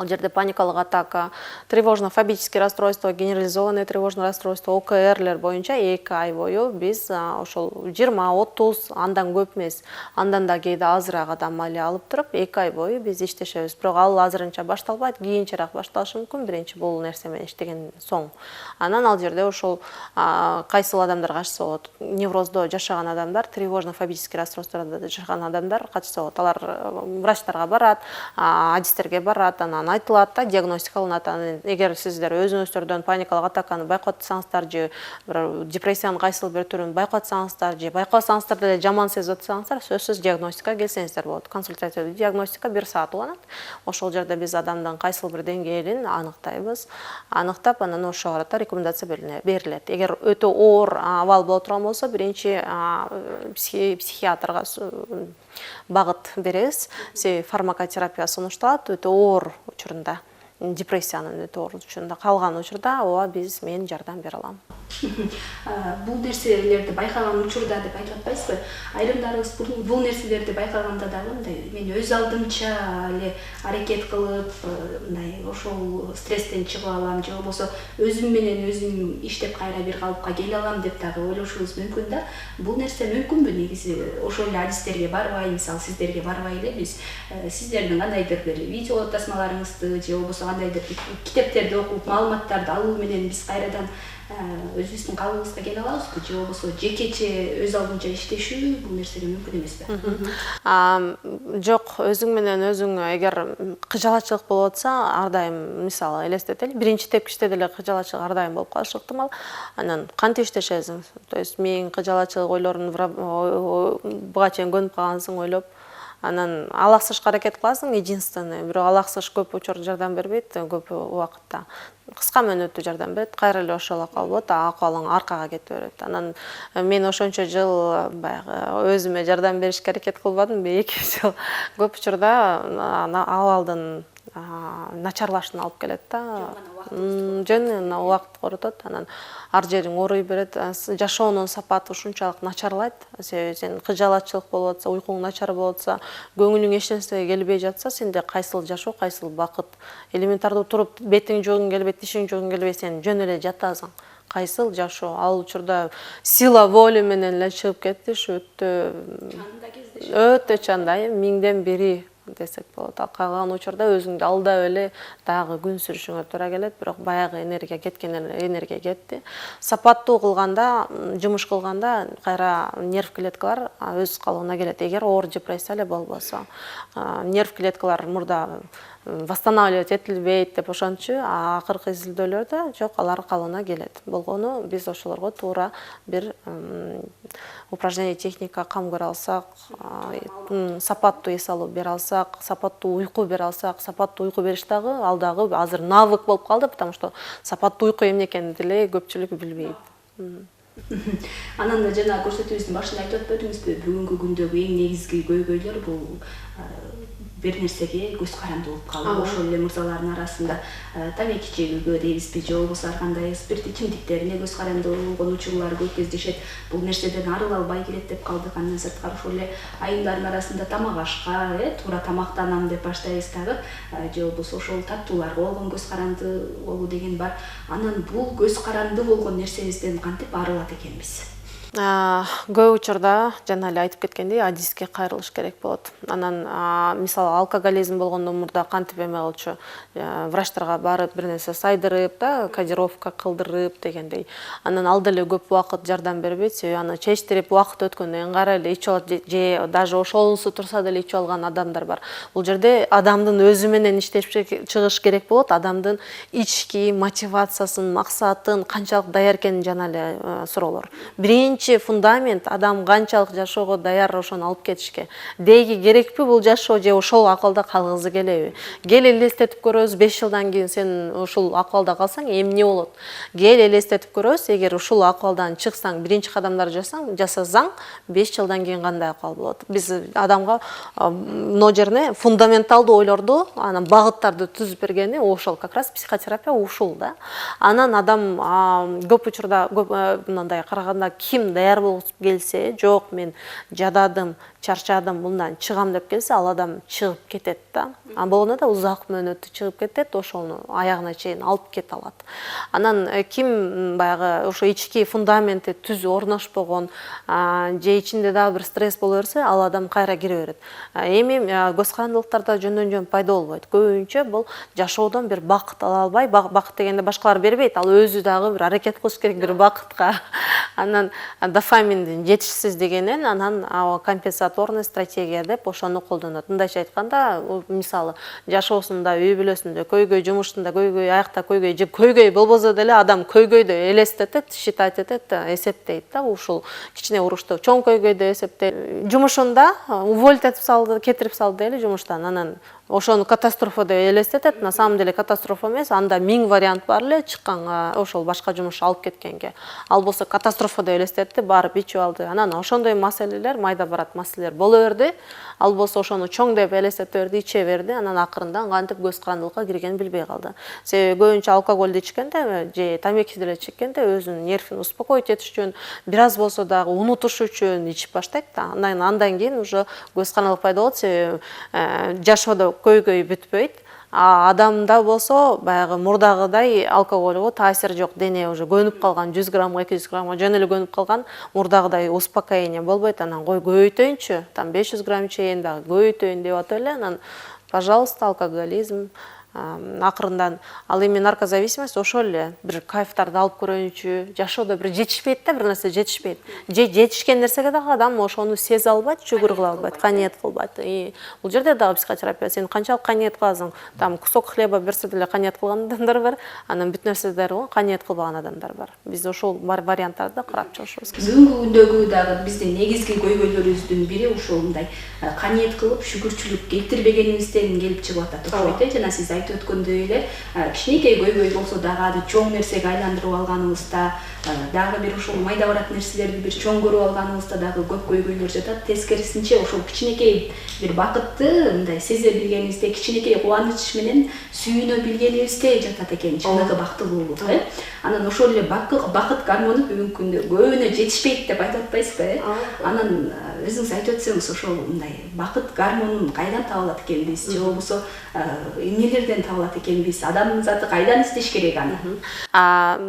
жерде паникалык атака, тревожно-фобические расстройства, генерализованное тревожное расстройство, ОКРлер боюнча 2 ай бою биз ошол 20-30, андан көп эмес, андан да кээде азыраак адам эле алып туруп 2 ай бою биз иштешебиз. Бирок ал азырынча башталбайт, кийинчерээк башталышы мүмкүн, биринчи бул нерсе менен иштеген соң. Анан ал жерде ошол кайсыл адамдар катышса болот? Невроздо жашаган адамдар, тревожно-фобические расстройстволордо жашаган адамдар катышса болот. Алар врачтарга барат, адистерге барат, айтылат да, диагностика алынат. Эгер сиздер өзүңүздөрдөн паникалык атаканы байкатсаңыздар же депрессиянын кайсыл бир түрүн байкатсаңыздар же байкасаңыздар деле жаман сезип атсаңыздар, сөзсүз диагностика келсеңиздер болот. Консультативдүү диагностика 1 саат уланат. Ошол жерде биз адамдын кайсыл бир деңгээлин аныктайбыз. Аныктап, анан ошого карата рекомендация берилет. Эгер өтө оор абал боло турган болсо, биринчи психиатрга багыт беребиз. Фармакотерапия сунушталат өтө оор учурунда, депрессиянын өтө оор учурунда. Калган учурда биз мен жардам бере алам. Бул нерселерди байкаган учурда деп айтып атпайсызбы? Айрымдарыбыз бул нерселерди байкаганда дагы мындай мен өз алдымча эле аракет кылып, мындай ошол стресстен чыгып алам же болбосо өзүм менен өзүм иштеп кайра бир калыпка келе алам деп дагы ойлошубуз мүмкүн да. Бул нерсе мүмкүнбү негизи? Ошол эле адистерге барбай, мисалы сиздерге барбай эле биз сиздердин кандайдыр бир видео тасмаларыңызды же болбосо кандайдыр китептерди окуп, маалыматтарды алуу менен биз кайрадан өзүбүздүн калыбыбызга келе алабызбы же болбосо жекече өз алдынча иштешүү бул нерсеге мүмкүн эмеспи? Жок, өзүң менен өзүң эгер кыжалачылык болуп атса, ар дайым мисалы элестетели, биринчи тепкичте деле кыжалачылык ар дайым болуп калышы ыктымал. Анан кантип иштешесиң? То есть мен кыжалачылык ойлорун буга чейин көнүп калгансың ойлоп, анан алаксышка аракет кыласың, единственный, бирок алаксыш көп учур жардам бербейт, көп убакытта. Кыска мөөнөттүү жардам берет, кайра эле ошол калып, акыбалың аркага кете берет. Анан мен ошончо жыл баягы өзүмө жардам беришке аракет кылбадымбы, 2 жыл. Көп учурда абалдын начарлашына алып келет да. Жөн убакыт коротот, анан ар жериң ооруй берет, жашоонун сапаты ушунчалык начарлайт. Сен кыжалачылык болуп атса, уйкуң начар болуп атса, көңүлүң эч нерсеге келбей жатса, сенде кайсыл жашоо, кайсыл бакыт? Элементардуу туруп, бетиң жогуң келбейт, тишиң жогуң келбей, сен жөн эле жатасың. Кайсыл жашоо? Ал учурда сила воля менен эле чыгып кетиш өтө чанда, 1000ден 1 десек болот. Калган учурда өзүңдү алдап эле дагы күн сүрүшүңө туура келет, бирок баягы энергия кеткен энергия кетти. Сапаттуу кылганда, жумуш кылганда кайра нерв клеткалар өз калыбына келет. Эгер оор депрессия эле болбосо, нерв клеткалар мурда восстанавливать этилбейт деп ошончу, акыркы изилдөөлөрдө жок, алар калыбына келет. Болгону биз ошолорго туура бир упражнение, техника кам көрө алсак, сапаттуу эс алуу бере алсак, сапаттуу уйку бере алсак, сапаттуу уйку бериш дагы ал дагы азыр навык болуп калды, потому что сапаттуу уйку эмне экенин деле көпчүлүк билбейт. Анан да жана көрсөтүүбүздүн башында айтып өтпөдүңүзбү, бүгүнкү күндөгү эң негизги көйгөйлөр бул бир нерсеге көз каранды болуп калуу. Ошол эле мырзалардын арасында тамеки чегүүгө дейбизби же болбосо ар кандай спирт ичимдиктерине көз каранды болгон учурлар көп кездешет. Бул нерседен арыла албай келет деп калдык. Андан сырткары ошол эле айымдардын арасында тамак ашка, туура тамактанам деп баштайбыз дагы, же болбосо ошол таттууларга болгон көз каранды болуу деген бар. Анан бул көз каранды болгон нерсебизден кантип арылат экенбиз? Көп учурда жана эле айтып кеткендей, адиске кайрылыш керек болот. Анан мисалы алкоголизм болгондо мурда кантип эме кылчу, врачтарга барып бир нерсе сайдырып да, кодировка кылдырып дегендей. Анан ал деле көп убакыт жардам бербейт, себеби аны чечтирип убакыт өткөндөн кийин эле ичип алат, же даже ошонусу турса деле ичип алган адамдар бар. Бул жерде адамдын өзү менен иштеп чыгыш керек болот, адамдын ички мотивациясын, максатын, канчалык даяр экенин жана эле суроолор. Биринчи биринчи фундамент адам канчалык жашоого даяр ошону алып кетишке. Деги керекпи бул жашоо же ошол акыбалда калгысы келеби? Кел элестетип көрөбүз, 5 жылдан кийин сен ушул акыбалда калсаң эмне болот? Кел элестетип көрөбүз, эгер ушул акыбалдан чыксаң, биринчи кадамдар жасасаң, 5 жылдан кийин кандай акыбал болот? Биз адамга мына жерне фундаменталдуу ойлорду, анан багыттарды түзүп бергени ошол как раз психотерапия ушул да. Анан адам көп учурда мындай караганда ким даяр болуп келсе, жок мен жададым, чарчадым, мындан чыгам деп келсе, ал адам чыгып кетет да. Болгондо да узак мөөнөттүү чыгып кетет, ошону аягына чейин алып кете алат. Анан ким баягы ошо ички фундаменти түз орношпогон, же ичинде дагы бир стресс боло берсе, ал адам кайра кире берет. Эми көз карандылыктарда жөндөн-жөн пайда болбойт. Көбүнчө бул жашоодон бир бакыт ала албай, бакыт дегенде башкалар бербейт, ал өзү дагы бир аракет кылыш керек бир бакытка. Анан дофаминдин жетишсиздигинен анан компенсаторный стратегия деп ошону колдонот. Мындайча айтканда, мисалы, жашоосунда, үй бүлөсүндө көйгөй, жумушунда көйгөй, аякта көйгөй, же көйгөй болбосо деле адам көйгөйдү элестетет, считать этет, эсептейт да, ушул кичине урушту чоң көйгөйдү эсептейт. Жумушунда уволить этип салды, кетирип салды эле жумуштан, анан ошону катастрофа деп элестетет. На самом деле катастрофа эмес, анда 1000 вариант бар эле чыкканга, ошол башка жумуш алып кеткенге. Ал болсо катастрофа деп элестетти, барып ичип алды. Анан ошондой маселелер, майда барат маселелер боло берди. Ал болсо ошону чоң деп элестете берди, иче берди. Анан акырында кантип көз карандылыкка киргенин билбей калды. Себеби көбүнчө алкоголду ичкенде же тамеки деле чеккенде өзүнүн нервин успокоить этиш үчүн, бир аз болсо дагы унутуш үчүн ичип баштайт да. Андан кийин уже көз карандылык пайда болот. Себеби жашоодо көйгөй бүтпөйт. Адамда болсо баягы мурдагыдай алкоголго таасир жок, дене уже көнүп калган, 100 граммга, 200 граммга жөн эле көнүп калган, мурдагыдай успокоение болбойт. Анан кой көбөйтөйүнчү, там 500 грамм чейин дагы көбөйтөйүн деп атып эле, анан пожалуйста, алкоголизм акырындан. Ал эми наркозависимость ошол эле, бир кайфтарды алып көрөйүнчү, жашоодо бир жетишпейт да, бир нерсе жетишпейт. Же жетишкен нерсеге дагы адам ошону сезе албайт, шүгүр кыла албайт, каниет кылбайт. Бул жерде дагы психотерапия, сен канчалык каниет кыласың? Там кусок хлеба берсе деле каниет кылган адамдар бар, анан бүт нерселер каниет кылбаган адамдар бар. Биз ошол варианттарды карап чыгышыбыз керек. Бүгүнкү күндөгү дагы биздин негизги көйгөйлөрүбүздүн бири ушул мындай каниет кылып шүгүрчүлүк келтирбегенибизден келип чыгып атат. Окшойт, жана сиз айтып өткөндөй эле кичинекей көйгөй болсо дагы аны чоң нерсеге айландырып алганыбызда, дагы бир ушул майда барат нерселерди бир чоң көрүп алганыбызда дагы көп көйгөйлөр жатат. Тескерисинче ошол кичинекей бир бакытты мындай сезе билгенибизде, кичинекей кубаныч менен сүйүнө билгенибизде жатат экен чыныгы бактылуулук. Анан ошол эле бакыт гормону бүгүнкү күндө көбүнө жетишпейт деп айтып атпайсызбы? Анан өзүңүз айтып өтсөңүз, ошол мындай бакыт гормонун кайдан таба алат экенбиз, же болбосо эмнелерден таба алат экенбиз, адамдын заты кайдан издеш керек аны?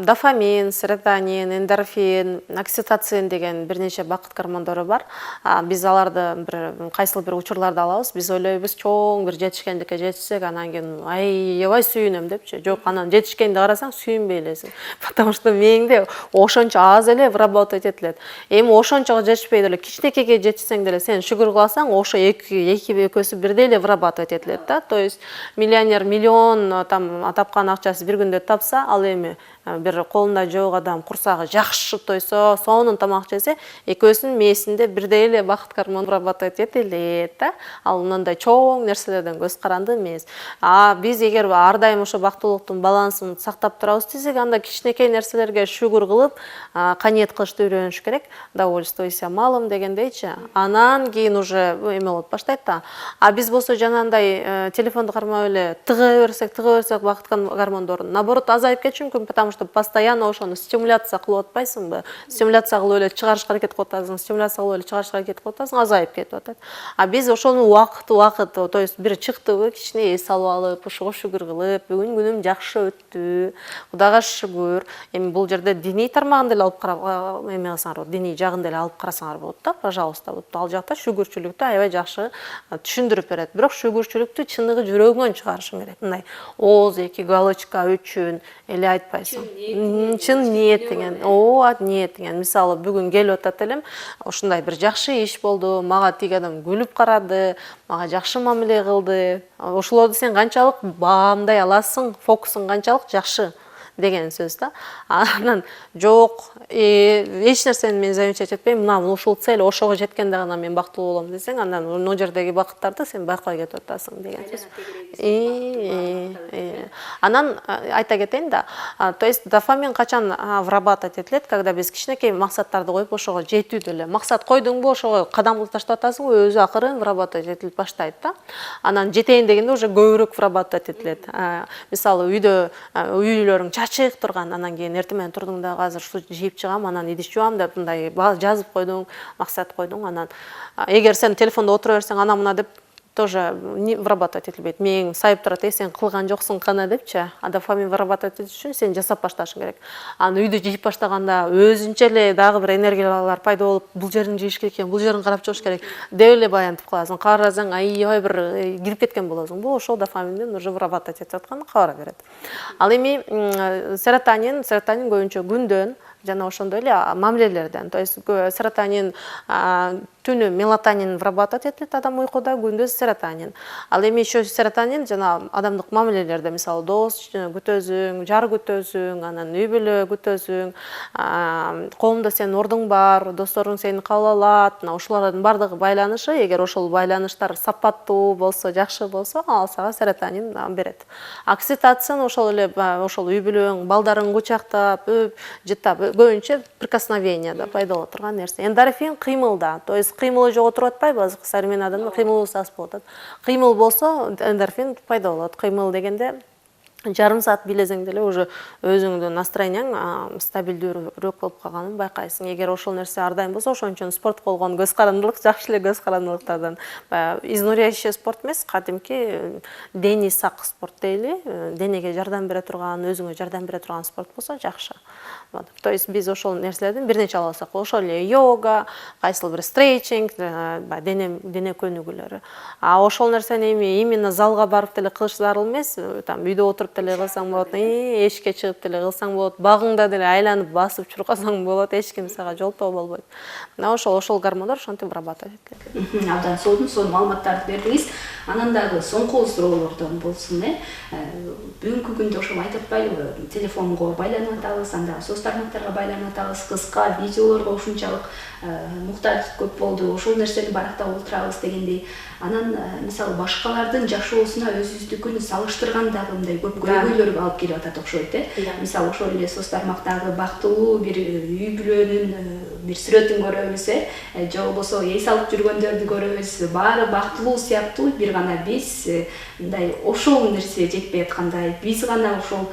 Дофамин, серотонин, эндорфин, окситоцин деген бир нече бакыт гормондору бар. Биз аларды кайсыл бир учурларда алабыз. Биз ойлойбуз, чоң бир жетишкендикке жетишсек, анан кийин аябай сүйүнөм депчи. Жок, анан жетишкенди карасаң сүйүнбөй элесиң. Потому что мээңде ошончо аз эле вработать этилет. Эми ошончого жетишпей деле кичинекейге жетишсең деле сен шүгүр кыласаң, ошо экөөсү бирдей эле вработать этилет да. То есть миллионер миллион тапкан акчасы бир күндө тапса, ал эми бир колунда жок адам курсагы жакшы тойсо, сонун тамак жесе, экөөсүнүн мээсинде бирдей эле бакыт гормону вработать этилет да. Ал мындай чоң нерселерден көз каранды эмес. Биз эгер ар дайым ошо бактылуулуктун балансын сактап турабыз десек, анда кичинекей нерселерге шүгүр кылып, каниет кылышты үйрөнүш керек. Довольствуйся малым дегендейчи. Анан кийин уже эме болуп баштайт да. Биз болсо жанагындай телефонду кармап эле тыга берсек бакыт гормондорун наоборот азайып кетиши мүмкүн, потому что постоянно ошону стимуляция кылып атпайсыңбы? Стимуляция кылып эле чыгарышка аракет кылып атасың, стимуляция кылып эле чыгарышка аракет кылып атасың, азайып кетип атат. Биз ошону убакыт, то есть бир чыктыбы, кичине эс алып алып, ушуга шүгүр кылып, бүгүн күнүм жакшы өттү, Кудайга шүгүр. Эми бул жерде диний тармагын деле алып карап эме кылсаңар, диний жагын деле алып карасаңар болот да, пожалуйста. Ал жакта шүгүрчүлүктү аябай жакшы түшүндүрүп берет. Бирок шүгүрчүлүктү чыныгы жүрөгүңөн чыгарышың керек. Мындай ооз эки галочка үчүн эле айтпайсың. Чын ниет деген, ниет деген. Мисалы бүгүн келип атат элем, ушундай бир жакшы иш болду, мага тиги адам күлүп карады, мага жакшы мамиле кылды. Ошолорду сен канчалык баамдай аласың, фокусуң канчалык жакшы. деген сөз да. Анан жок, эч нерсени мен замечать этпейм, мына ушул цель ошого жеткенде гана мен бактылуу болом десең, анан мына жердеги бакыттарды сен байкабай кетип атасың деген сөз. Анан айта кетейин да, то есть дофамин качан вырабатывать этилет, когда биз кичинекей максаттарды коюп ошого жетүү деле. Максат койдуңбу, ошого кадам кылып таштап атасыңбы, өзү акырын вырабатывать этилип баштайт да. Анан жетейин дегенде уже көбүрөөк вырабатывать этилет. Мисалы үйлөрүң чачык турган, анан кийин эртең менен турдуң да азыр суу жийип чыгам, анан идиш жуам деп мындай жазып койдуң, максат койдуң, анан эгер сен телефондо отура берсең ана мына деп тоже вырабатывать этилбейт. Мээң сайып турат, сен кылган жоксуң кана депчи. Дофамин вырабатывать этиш үчүн сен жасап башташың керек. Аны үйдө жийип баштаганда өзүнчө эле дагы бир энергиялар пайда болуп, бул жерин жийиш керек экен, бул жерин карап чыгыш керек деп эле баянтып каласың. Карасаң, аябай бир кирип кеткен болосуң. Бул ошол дофаминдин уже вырабатывать этип атканын кабар берет. Ал эми серотонин көбүнчө күндөн жана ошондой эле мамилелерден. То есть серотонин түнү мелатонин вырабатывать этилет адам уйкуда, күндүз серотонин. Ал эми ошо серотонин жана адамдык мамилелерде, мисалы дос күтөсүң, жар күтөсүң, анан үй бүлө күтөсүң, коомдо сенин ордуң бар, досторуң сени кабыл алат, ушулардын бардыгы байланышы, эгер ошол байланыштар сапаттуу болсо, жакшы болсо, ал сага серотонин берет. Окситоцин ошол эле ошол үй бүлөң, балдарың кучактап, жыттап, көбүнчө прикосновение да пайда боло турган нерсе. Эндорфин кыймылда, то есть кыймылы жок отуруп атпайбы, современный адамда кыймылыбыз аз болуп атат. Кыймыл болсо эндорфин пайда болот. Кыймыл дегенде жарым саат бийлесең деле уже өзүңдүн настроенияң стабилдүүрөөк болуп калганын байкайсың. Эгер ошол нерсе ар дайым болсо, ошон үчүн спорт болгон көз карандылык, жакшы эле көз карандылыктардан изнуряющий спорт эмес, кадимки дени сак спорт дейли, денеге жардам бере турган, өзүңө жардам бере турган спорт болсо жакшы. То есть биз ошол нерселердин бир нече алсак, ошол эле йога, кайсыл бир стретчинг, дене көнүгүүлөрү. Ошол нерсени именно залга барып деле кылыш зарыл эмес, там үйдө отуруп деле кылсаң болот, эшикке чыгып деле кылсаң болот, багыңда деле айланып басып чуркасаң болот, эч ким сага жолтоо болбойт. Мына ошол гормондор ошентип вырабатывать этилет. Абдан сонун маалыматтарды бердиңиз. Анан дагы соңку суроолордон болсун, бүгүнкү күндө ошол айтып атпайлыбы, телефонго байланып атабыз, анда соц тармактарга байланып атабыз, кыска видеолорго ушунчалык муктаждык көп болду, ошол нерсени барактап отурабыз дегендей. Анан мисалы башкалардын жашоосуна өзүбүздүкүн салыштырганда мындай көп көйгөйлөргө алып келип атат окшойт. Мисалы ошол эле соц тармактагы бактылуу бир үй бүлөнүн бир сүрөтүн көрөбүз, же болбосо эс алып жүргөндөрдү көрөбүз, баары бактылуу сыяктуу, бир гана биз мындай ошол нерсе жетпей аткандай, биз гана ошол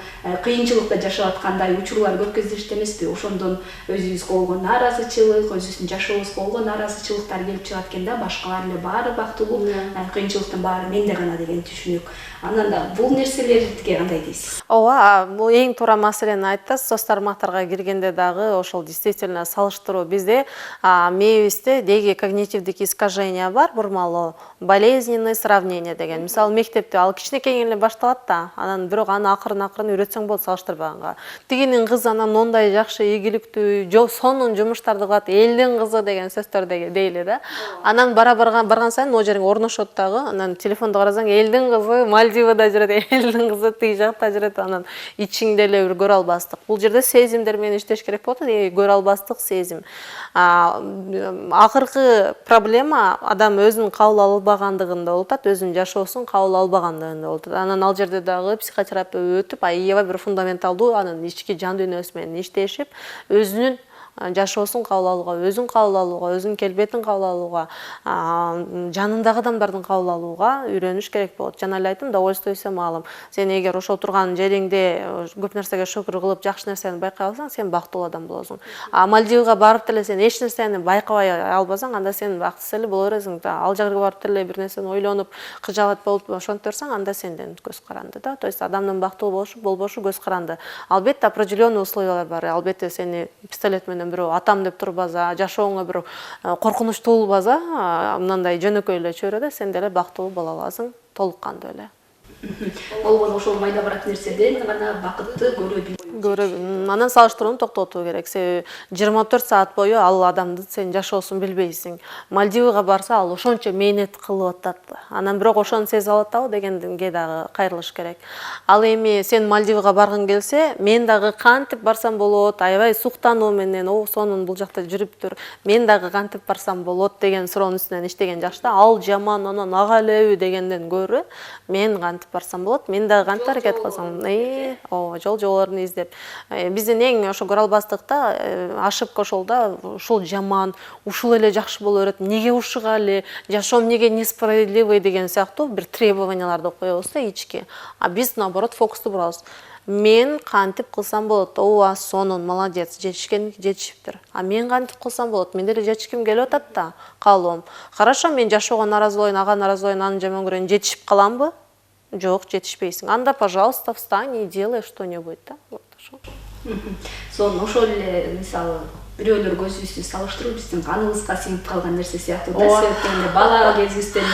кыйынчылыкта жашап аткандай учурлар көп кездешти эмеспи? Ошондон өзүбүзгө болгон нааразычылык, өзүбүздүн жашообузга болгон нааразычылыктар келип чыгат экен да, башкалар эле баары бактылуу, кыйынчылыктын баары менде гана деген түшүнүк. Анан да бул нерселерге кандай дейсиз? Ооба, бул эң туура маселени айттыңыз. Соц тармактарга киргенде дагы ошол действительно салыштыруу бизде мээбизде деги когнитивдик искажение бар, бурмалуу болезненный сравнение деген. Мисалы мектепте ал кичинекейден эле башталат да, анан бирок аны акырын үйрөтсөң болот салыштырбаганга. Тигинин кызы анан мондай жакшы, ийгиликтүү, сонун жумуштарды кылат, элдин кызы деген сөздөр дейли да. Анан барган сайын могу жериңе орношот дагы, анан телефондо карасаң элдин кызы Мальдивада жүрөт, элдин кызы тиги жакта жүрөт, анан ичиңде эле бир көрө албастык. Бул жерде сезимдер менен иштеш керек болот, көрө албастык сезим. Акыркы проблема адам өзүнүн кабыл албагандыгында болуп атат, өзүнүн жашоосун кабыл албагандыгында болуп атат. Анан ал жерде дагы психотерапия өтүп, аябай бир фундаменталдуу анын ички жан дүйнөсү менен иштешип, өзүнүн жашоосун кабыл алууга, өзүн кабыл алууга, өзүнүн келбетин кабыл алууга, жанындагы адамдардын кабыл алууга үйрөнүш керек болот. Жана эле айттым, довольствуйся малым. Сен эгер ошол турган жериңде көп нерсеге шүгүр кылып, жакшы нерсени байкай алсаң, сен бактылуу адам болосуң. Мальдивга барып деле сен эч нерсени байкабай албасаң, анда сен бактысыз эле боло бересиң. Ал жерге барып деле бир нерсени ойлонуп, кыжаалат болуп ошентип берсең, анда сенден көз каранды да. То есть адамдын бактылуу болушу, болбошу көз каранды. Албетте определенный условиялар бар. Албетте сени пистолет менен бирөө атам деп турбаса, жашооңо бир коркунучтуу болбаса, мындай жөнөкөй эле чөйрөдө сен деле бактылуу боло аласың, толук кандуу эле. болгону ошол майдабырак нерседен гана бакытты көрө анан салыштырууну токтотуу керек. Себеби 24 саат бою ал адамды сен жашоосун билбейсиң. Мальдивага барса ал ошончо мээнет кылып атат. Анан бирок ошону сезип алатабы дегенге дагы кайрылыш керек. Ал эми сен Мальдивага баргың келсе, мен дагы кантип барсам болот, аябай суктануу менен, сонун бул жакта жүрүптүр, мен дагы кантип барсам болот деген суроонун үстүнөн иштеген жакшы да. Ал жаман, анан ага элеби дегенден көрө, мен кантип барсам болот, мен дагы кантип аракет кылсам, жол жолорун издеп. Биздин эң ошо көрө албастыкта ошибка ошол да, ушул жаман, ушул эле жакшы боло берет, эмнеге ушуга эле, жашоом эмнеге несправедливый деген сыяктуу бир требованияларды коебуз да ички. А биз наоборот фокусту бурабыз. Мен кантип кылсам болот, сонун, молодец, жетишиптир. А мен кантип кылсам болот, мен деле жетишким келип атат да, каалоом. Хорошо, мен жашоого нааразы болоюн, ага нааразы болоюн, аны жаман көрөйүн, жетишип каламбы? Жок, жетишпейсиң. Анда, пожалуйста, встань и делай что-нибудь, да? Вот ошол. Сонун ошол эле мисалы бирөөлөр көзүбүздү салыштыруу биздин каныбызга сиңип калган нерсе сыяктуу да. Себептен бала кезибизден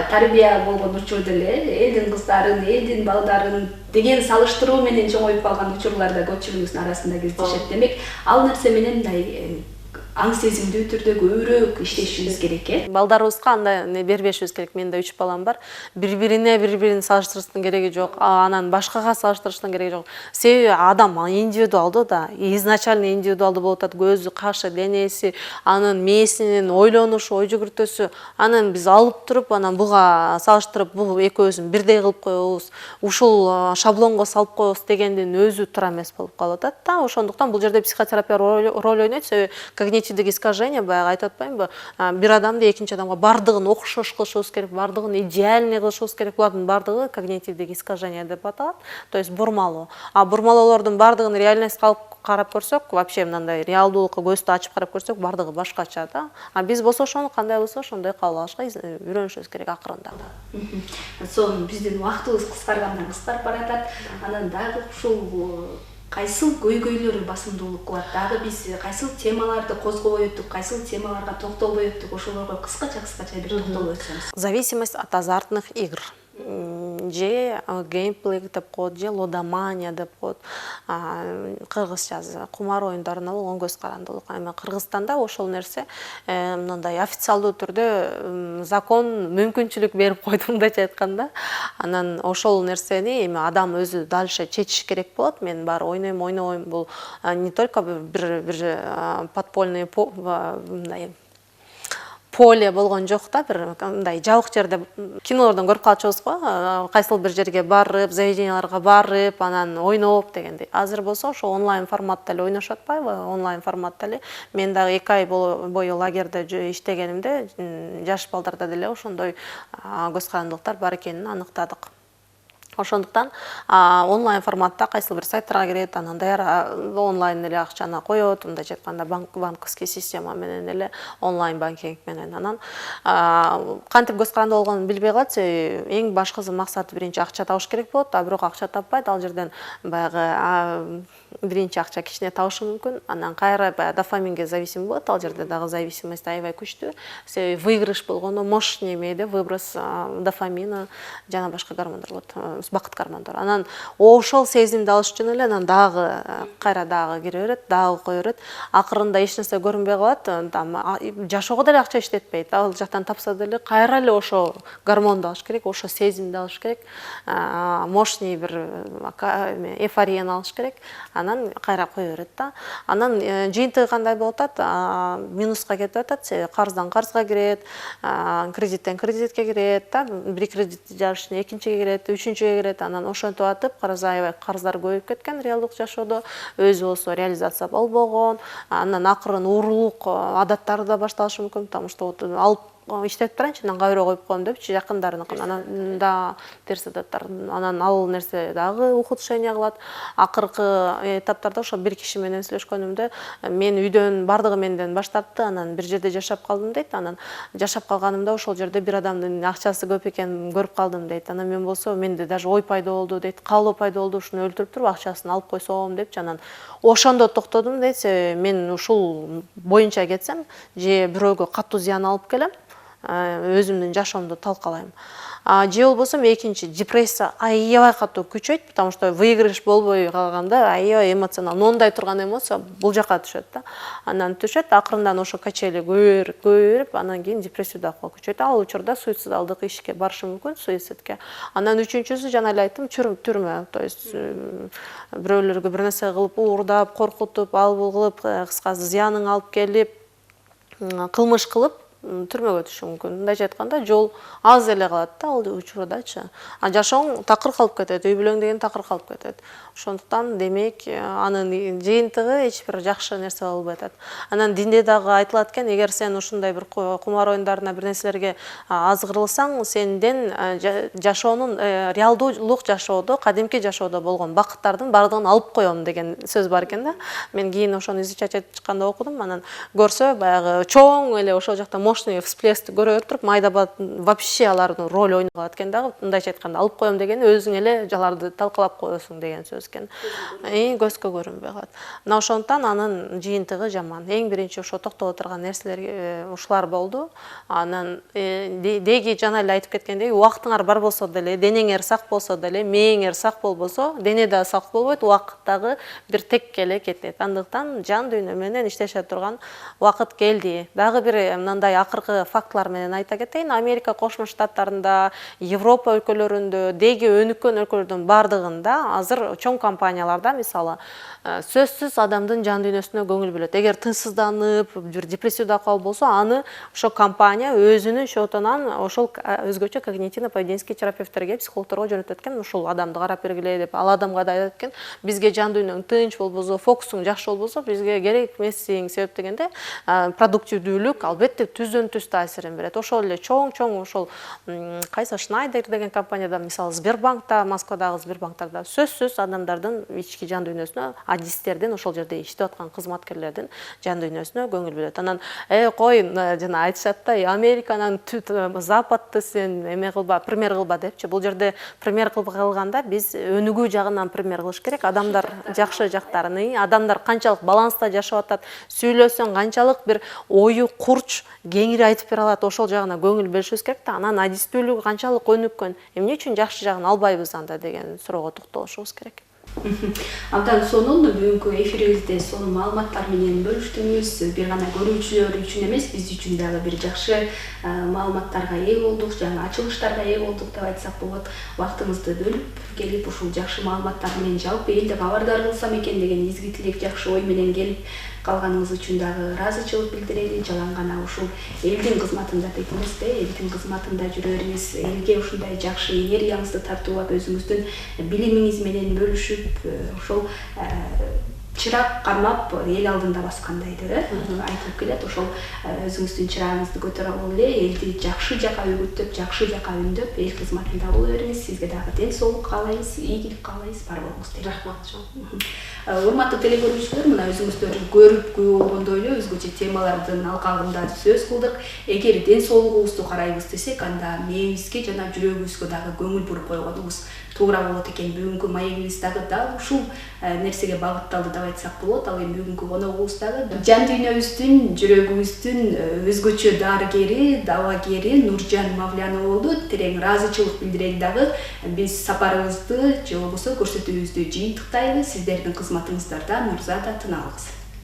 тарбия болгон учурда эле элдин кыздарын, элдин балдарын деген салыштыруу менен чоңоюп калган учурлар да көпчүлүгүбүздүн арасында кездешет. Демек, ал нерсе менен мындай аң сезимдүү түрдө көбүрөөк иштешибиз керек, Балдарыбызга андай бербешибиз керек. Менде 3 балам бар. Бири-бирин салыштырыштын кереги жок, анан башкага салыштырыштын кереги жок. Себеби адам индивидуалдуу да, изначально индивидуалдуу болуп атат. Көзү, кашы, денеси, анын мээсинин ойлонушу, ой жүгүртүүсү. Анан биз алып туруп, анан буга салыштырып, бул экөөбүзүн бирдей кылып коебуз, ушул шаблонго салып коебуз дегендин өзү туура эмес болуп калып атат да. Ошондуктан бул жерде психотерапия роль ойнойт. Себеби когнитивдик искажение, баягы айтып атпаймынбы, бир адамды экинчи адамга бардыгын окшош кылышыбыз керек, бардыгын идеальный кылышыбыз керек. Булардын бардыгы когнитивдик искажение деп аталат, то есть бурмалоо. А бурмалоолордун бардыгын реальностька алып карап көрсөк, вообще мындай реалдуулукка көздү ачып карап көрсөк, бардыгы башкача да. А биз болсо ошону кандай болсо ошондой кабыл алышка үйрөнүшүбүз керек акырында. Сонун биздин убактыбыз кыскарып баратат. Анан дагы ушул кайсыл көйгөйлөр басымдуулук кылат, дагы биз кайсыл темаларды козгобой өттүк, кайсыл темаларга токтолбой өттүк, ошолорго кыскача бир токтолуп өтсөңүз. Зависимость от азартных игр. Же геймплей деп коет, же лудомания деп коет. Кыргызчасы кумар оюндарына болгон көз карандылык. Эми Кыргызстанда ошол нерсе мындай официалдуу түрдө закон мүмкүнчүлүк берип койду, мындайча айтканда. Анан ошол нерсени эми адам өзү дальше чечиш керек болот. Мен баары ойнойм, бул не только бир подпольный поле болгон жок да, бир мындай жабык жерде кинолордон көрүп калчубуз го, кайсыл бир жерге барып, заведенияларга барып, анан ойноп дегендей. Азыр болсо ошо онлайн форматта эле ойношуп атпайбы? Онлайн форматта эле. Мен дагы 2 ай бою лагерде иштегенимде жаш балдарда деле ошондой көз карандылыктар бар экенин аныктадык. Ошондуктан онлайн форматта кайсыл бир сайттарга кирет, анан онлайн эле акчаны коет, мындайча айтканда банковский система менен эле, онлайн банкинг менен. Анан кантип көз карандуу болгонун билбей калат. Эң башкысы максаты биринчи акча табыш керек болот, бирок акча таппайт. Ал жерден баягы биринчи акча кичине табышы мүмкүн, анан кайра дофаминге зависим болот. Ал жерде дагы зависимость аябай күчтүү. Себеби выигрыш болгондо мощный эмеде выброс дофамина жана башка гормондор болот. Бакыт гормондору. Анан ошол сезимди алыш үчүн эле анан дагы кайра дагы кире берет, дагы кое берет. Акырында эч нерсе көрүнбөй калат. Жашоого деле акча иштетпейт. Ал жактан тапса деле кайра эле ошо гормонду алыш керек, ошо сезимди алыш керек. Мощный бир эйфорияны алыш керек. Анан кайра кое берет да. Анан жыйынтыгы кандай болуп атат? Минуска кетип атат. Себеби карыздан карызга кирет, кредиттен кредитке кирет да. Бир кредит жабыш үчүн экинчиге кирет, үчүнчүгө кирет. Анан ошентип атып, аябай карыздар көбөйүп кеткен реалдык жашоодо. Өзү болсо реализация болбогон. Анан акырын уурулук адаттары да башталышы мүмкүн, потому что алып иштетип турайынчы, анан кайра коюп коем депчи жакындарыныкын. Анан да терс адаттар. Анан ал нерсе дагы ухудшение кылат. Акыркы этаптарда ошо бир киши менен сүйлөшкөнүмдө, мен үйдөн бардыгы менден баш тартты, анан бир жерде жашап калдым дейт. Анан жашап калганымда ошол жерде бир адамдын акчасы көп экенин көрүп калдым дейт. Анан мен болсо менде даже ой пайда болду дейт, каалоо пайда болду, ушуну өлтүрүп туруп акчасын алып койсом депчи. Анан ошондо токтодум дейт. Мен ушул боюнча кетсем, же бирөөгө катуу зыян алып келем, өзүмдүн жашоомду талкалайм. же болбосо экинчи депрессия аябай катуу күчөйт, потому что выигрыш болбой калганда аябай эмоционал нондой турган эмоция бул жака түшөт да. Анан түшөт, акырындан ошо качели көбөйүп, анан кийин депрессия күчөйт. Ал учурда суицидалдык ишке барышы мүмкүн, суицидке. Анан үчүнчүсү жана эле айттым, түрмө. То есть бирөөлөргө бир нерсе кылып, уурдап, коркутуп, ал бул кылып, кыскасы зыянын алып келип, кылмыш кылып, түрмөгө түшүшү мүмкүн. Мындайча айтканда, жол аз эле калат да ал учурдачы. Жашооң такыр калып кетет, үй бүлөң деген такыр калып кетет. Ошондуктан демек анын жыйынтыгы эч бир жакшы нерсе болбой атат. Анан динде дагы айтылат экен, эгер сен ушундай бир кумар оюндарына бир нерселерге аз кырылсаң, сенден жашоонун реалдуулук жашоодо, кадимки жашоодо болгон бакыттардын бардыгын алып коем деген сөз бар экен да. Мен кийин ошону изучать этип чыкканда окудум. Анан көрсө баягы чоң эле ошол жакта мощный всплеск көрө туруп, майда вообще алардын роль ойной алат экен дагы. Мындайча айтканда, алып коем деген өзүң эле жаларды талкалап коесуң деген сөз экен. Көзгө көрүнбөй калат. Мына ошондуктан анын жыйынтыгы жаман. Эң биринчи ошо токтоло турган нерселер ушулар болду. Анан деги жана эле айтып кеткендей, убактыңар бар болсо деле, денеңер сак болсо деле, мээңер сак болбосо, дене да сак болбойт, убакыт дагы бир текке эле кетет. Андыктан жан дүйнө менен иштеше турган убакыт келди. Дагы бир мындай акыркы фактылар менен айта кетейин. Америка Кошмо Штаттарында, Европа өлкөлөрүндө, деги өнүккөн өлкөлөрдүн бардыгында азыр чоң компанияларда мисалы сөзсүз адамдын жан дүйнөсүнө көңүл бөлөт. Эгер тынчсызданып, бир депрессияда калып болсо, аны ошо компания өзүнүн счетунан ошол өзгөчө когнитивно-поведенческий терапевттерге, психологторго жөнөтөт экен. Ушул адамды карап бергиле деп, ал адамга да айтат экен, бизге жан дүйнөң тынч болбосо, фокусуң жакшы болбосо, бизге керек эмесиң. Себеп дегенде продуктивдүүлүк албетте түздөн түз таасирин берет. Ошол эле чоң ошол кайсы Шнайдер деген компанияда, мисалы Сбербанкта, Москвадагы Сбербанктарда сөзсүз адамдардын ички жан дүйнөсүнө, адистердин, ошол жерде иштеп аткан кызматкерлердин жан дүйнөсүнө көңүл бөлөт. Анан кой жана айтышат да, Американын Западты сен эме кылба, пример кылба депчи. Бул жерде пример кылганда биз өнүгүү жагынан пример кылыш керек. Адамдар жакшы жактарын, адамдар канчалык баланста жашап атат, сүйлөсөң канчалык бир ою курч кеңири айтып бере алат, ошол жагына көңүл бөлүшүбүз керек да. Анан адистүүлүгү канчалык өнүккөн, эмне үчүн жакшы жагын албайбыз анда деген суроого токтолушубуз керек. Абдан сонун бүгүнкү эфирибизде сонун маалыматтар менен бөлүштүңүз. Бир гана көрүүчүлөр үчүн эмес, биз үчүн дагы бир жакшы маалыматтарга ээ болдук, жаңы ачылыштарга ээ болдук деп айтсак болот. Убактыңызды бөлүп келип ушул жакшы маалыматтар менен жалпы элди кабардар кылсам экен деген изги тилек, жакшы ой менен келип калганыңыз үчүн дагы ыраазычылык билдирели. Жалаң гана ушул элдин кызматында дейт эмес да, элдин кызматында жүрөрүңүз, элге ушундай жакшы энергияңызды тартуулап, өзүңүздүн билимиңиз менен бөлүшүп, ошол чырак кармап эл алдында баскандайды айтылып келет. Ошол өзүңүздүн чырагыңызды көтөрө алып эле элди жакшы жака үгүттөп, жакшы жака үндөп, эл кызматында боло бериңиз. Сизге дагы ден соолук каалайбыз, ийгилик каалайбыз, бар болуңуз дейт. Рахмат. Урматтуу телекөрүүчүлөр, мына өзүңүздөр көрүп күбө болгондой эле өзгөчө темалардын алкагында сөз кылдык. Эгер ден соолугубузду карайбыз десек, анда мээбизге жана жүрөгүбүзгө дагы көңүл буруп койгонубуз туура болот экен. Бүгүнкү маегибиз дагы дал ушул нерсеге багытталды деп айтсак болот. Ал эми бүгүнкү коногубуз дагы жан дүйнөбүздүн, жүрөгүбүздүн өзгөчө дарыгери, dabагери Нуржан Мавлянова болду. Терең ыраазычылык билдирели дагы. Биз сапарыбызды же болбосо көрсөтүүбүздү жыйынтыктайлы. Сиздердин кызматыңыздарда Нурзада тына алыңыз.